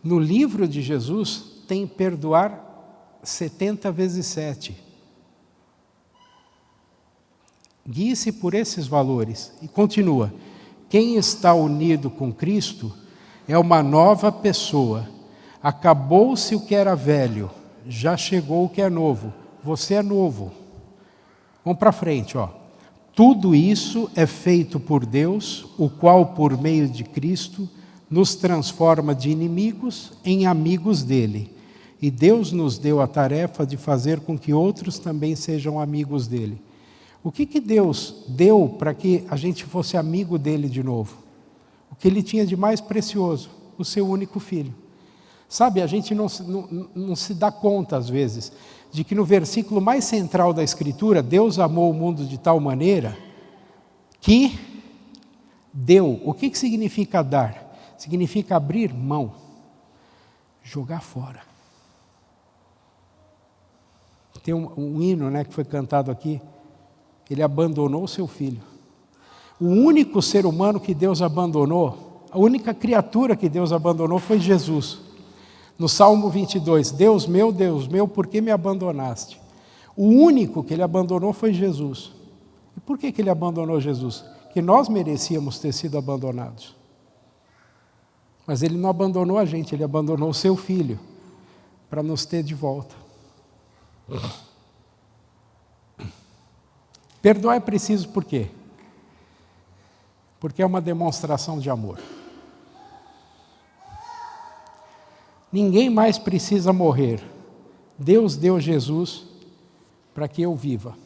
No livro de Jesus tem perdoar 70 vezes 7. Guie-se por esses valores. E continua. Quem está unido com Cristo é uma nova pessoa. Acabou-se o que era velho, já chegou o que é novo. Você é novo. Vamos para frente, ó. Tudo isso é feito por Deus, o qual, por meio de Cristo, nos transforma de inimigos em amigos dele. E Deus nos deu a tarefa de fazer com que outros também sejam amigos dele. O que Deus deu para que a gente fosse amigo dele de novo? O que ele tinha de mais precioso, o seu único filho. Sabe, a gente não se dá conta, às vezes, de que no versículo mais central da Escritura, Deus amou o mundo de tal maneira que deu. O que significa dar? Significa abrir mão, jogar fora. Tem um hino, né, que foi cantado aqui. Ele abandonou o seu filho. O único ser humano que Deus abandonou, a única criatura que Deus abandonou foi Jesus. No Salmo 22, Deus meu, por que me abandonaste? O único que ele abandonou foi Jesus. E por que ele abandonou Jesus? Porque nós merecíamos ter sido abandonados. Mas ele não abandonou a gente, ele abandonou o seu filho para nos ter de volta. Perdoar é preciso por quê? Porque é uma demonstração de amor. Ninguém mais precisa morrer Deus deu Jesus para que eu viva.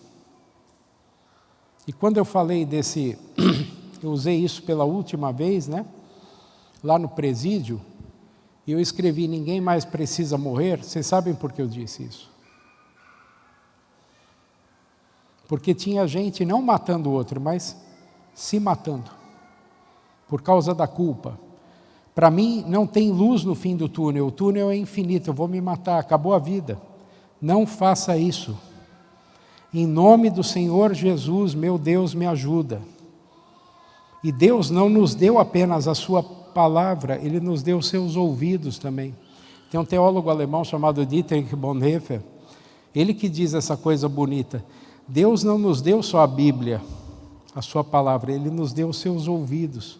E quando eu falei desse, eu usei isso pela última vez, né? Lá no presídio, e eu escrevi, ninguém mais precisa morrer. Vocês sabem por que eu disse isso? Porque tinha gente não matando o outro, mas se matando, por causa da culpa. Para mim, não tem luz no fim do túnel, o túnel é infinito, eu vou me matar, acabou a vida. Não faça isso. Em nome do Senhor Jesus, meu Deus, me ajuda. E Deus não nos deu apenas a sua palavra, Ele nos deu os seus ouvidos também. Tem um teólogo alemão chamado Dietrich Bonhoeffer, ele que diz essa coisa bonita: Deus não nos deu só a Bíblia, a sua palavra, Ele nos deu os seus ouvidos.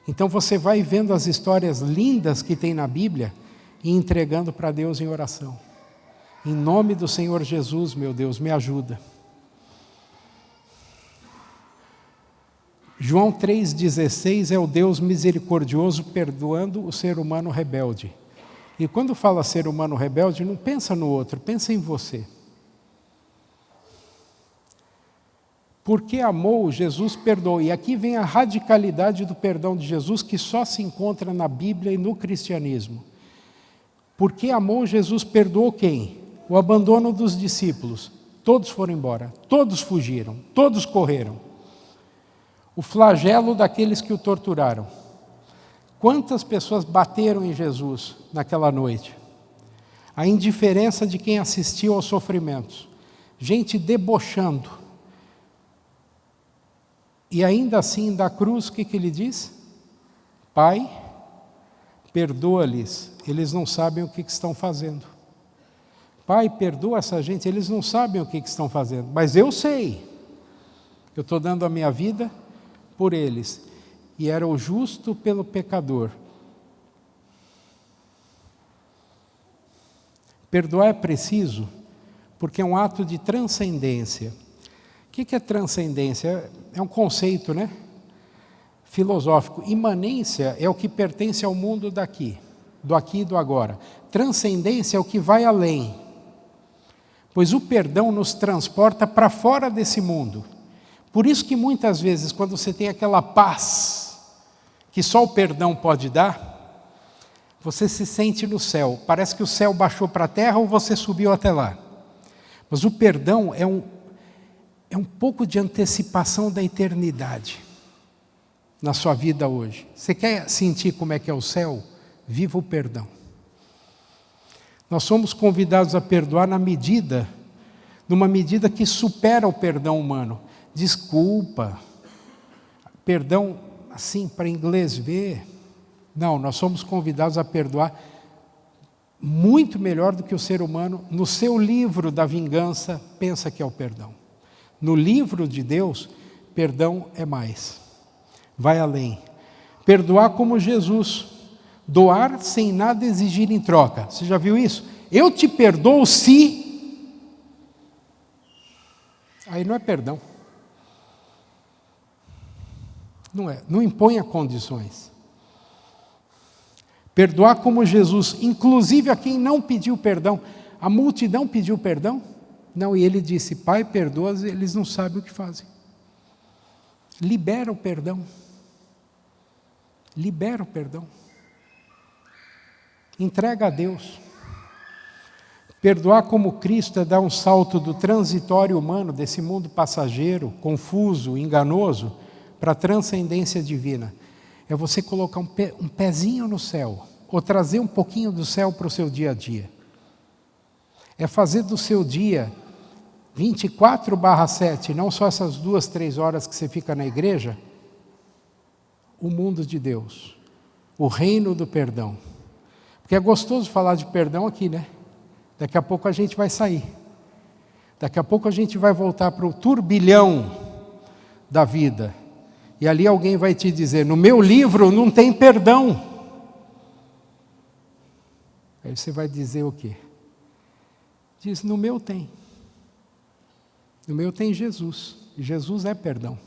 Então você vai vendo as histórias lindas que tem na Bíblia e entregando para Deus em oração. Em nome do Senhor Jesus, meu Deus, me ajuda. João 3,16 é o Deus misericordioso perdoando o ser humano rebelde. E quando fala ser humano rebelde, não pensa no outro, pensa em você. Porque amou, Jesus perdoou. E aqui vem a radicalidade do perdão de Jesus, que só se encontra na Bíblia e no cristianismo. Porque amou, Jesus perdoou quem? O abandono dos discípulos. Todos foram embora, todos fugiram, todos correram. O flagelo daqueles que o torturaram. Quantas pessoas bateram em Jesus naquela noite? A indiferença de quem assistiu aos sofrimentos. Gente debochando. E ainda assim, da cruz, o que ele diz? Pai, perdoa-lhes, eles não sabem o que estão fazendo. Pai, perdoa essa gente, eles não sabem o que estão fazendo, mas eu sei. Eu estou dando a minha vida por eles. E era o justo pelo pecador. Perdoar é preciso, porque é um ato de transcendência. O que é transcendência? É um conceito, né? Filosófico. Imanência é o que pertence ao mundo daqui, do aqui e do agora. Transcendência é o que vai além. Pois o perdão nos transporta para fora desse mundo. Por isso que muitas vezes, quando você tem aquela paz que só o perdão pode dar, você se sente no céu. Parece que o céu baixou para a terra ou você subiu até lá. Mas o perdão é um pouco de antecipação da eternidade na sua vida hoje. Você quer sentir como é que é o céu? Viva o perdão. Nós somos convidados a perdoar numa medida que supera o perdão humano. Desculpa, perdão assim para inglês ver. Não, nós somos convidados a perdoar muito melhor do que o ser humano, no seu livro da vingança, pensa que é o perdão. No livro de Deus, perdão é mais. Vai além. Perdoar como Jesus. Doar sem nada exigir em troca. Você já viu isso? Eu te perdoo se... Aí não é perdão. Não é. Não imponha condições. Perdoar como Jesus, inclusive a quem não pediu perdão. A multidão pediu perdão? Não, e ele disse, Pai, perdoa, eles não sabem o que fazem. Libera o perdão. Libera o perdão. Entrega a Deus. Perdoar como Cristo é dar um salto do transitório humano, desse mundo passageiro, confuso, enganoso, para a transcendência divina. É você colocar um pezinho no céu, ou trazer um pouquinho do céu para o seu dia a dia. É fazer do seu dia 24/7, não só essas 2, 3 horas que você fica na igreja, o mundo de Deus, o reino do perdão. Porque é gostoso falar de perdão aqui, né? Daqui a pouco a gente vai sair. Daqui a pouco a gente vai voltar para o turbilhão da vida. E ali alguém vai te dizer, no meu livro não tem perdão. Aí você vai dizer o quê? Diz, no meu tem. No meu tem Jesus. Jesus é perdão.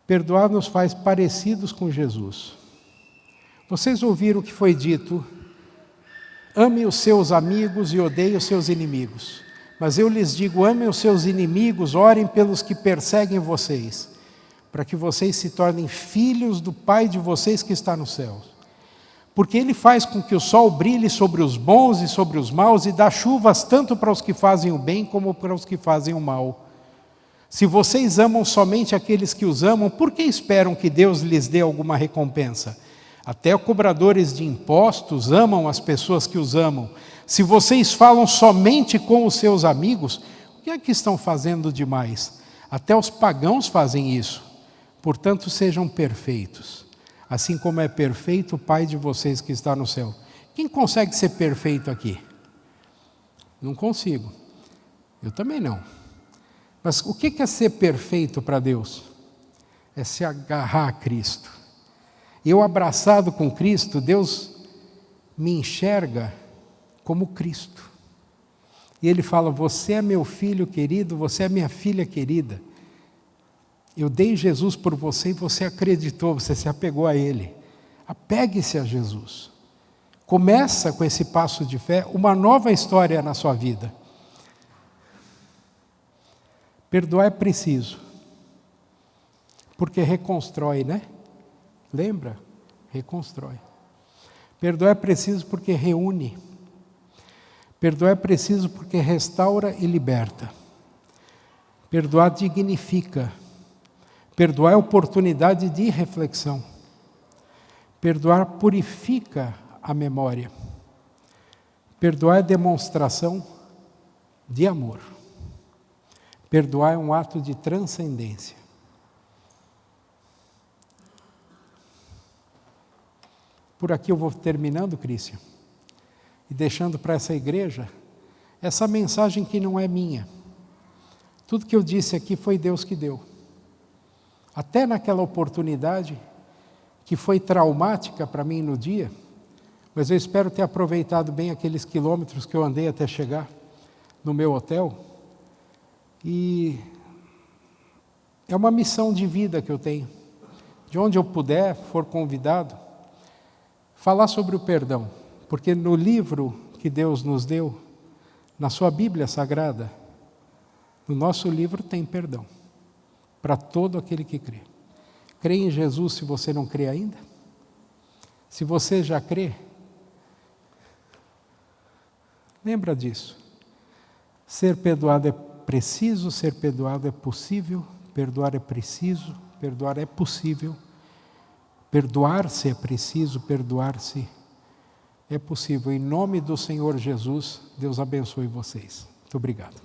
Perdoar nos faz parecidos com Jesus. Vocês ouviram o que foi dito Ame os seus amigos e odeie os seus inimigos. Mas eu lhes digo, amem os seus inimigos, orem pelos que perseguem vocês, para que vocês se tornem filhos do Pai de vocês que está nos céus. Porque Ele faz com que o sol brilhe sobre os bons e sobre os maus e dá chuvas tanto para os que fazem o bem como para os que fazem o mal. Se vocês amam somente aqueles que os amam, por que esperam que Deus lhes dê alguma recompensa? Até cobradores de impostos amam as pessoas que os amam. Se vocês falam somente com os seus amigos, o que é que estão fazendo demais? Até os pagãos fazem isso. Portanto, sejam perfeitos, assim como é perfeito o Pai de vocês que está no céu. Quem consegue ser perfeito aqui? Não consigo. Eu também não. Mas o que é ser perfeito para Deus? É se agarrar a Cristo. Eu abraçado com Cristo, Deus me enxerga como Cristo. E Ele fala, você é meu filho querido, você é minha filha querida. Eu dei Jesus por você e você acreditou, você se apegou a Ele. Apegue-se a Jesus. Começa com esse passo de fé, uma nova história na sua vida. Perdoar é preciso, porque reconstrói, né? Lembra? Reconstrói. Perdoar é preciso porque reúne. Perdoar é preciso porque restaura e liberta. Perdoar dignifica. Perdoar é oportunidade de reflexão. Perdoar purifica a memória. Perdoar é demonstração de amor. Perdoar é um ato de transcendência. Por aqui eu vou terminando, Cristian, e deixando para essa igreja essa mensagem que não é minha. Tudo que eu disse aqui foi Deus que deu. Até naquela oportunidade que foi traumática para mim no dia, mas eu espero ter aproveitado bem aqueles quilômetros que eu andei até chegar no meu hotel. E é uma missão de vida que eu tenho. De onde eu puder, for convidado, falar sobre o perdão, porque no livro que Deus nos deu, na sua Bíblia Sagrada, no nosso livro tem perdão, para todo aquele que crê. Crê em Jesus se você não crê ainda? Se você já crê, lembra disso. Ser perdoado é preciso, ser perdoado é possível, perdoar é preciso, perdoar é possível. Perdoar-se é preciso, perdoar-se é possível. Em nome do Senhor Jesus, Deus abençoe vocês. Muito obrigado.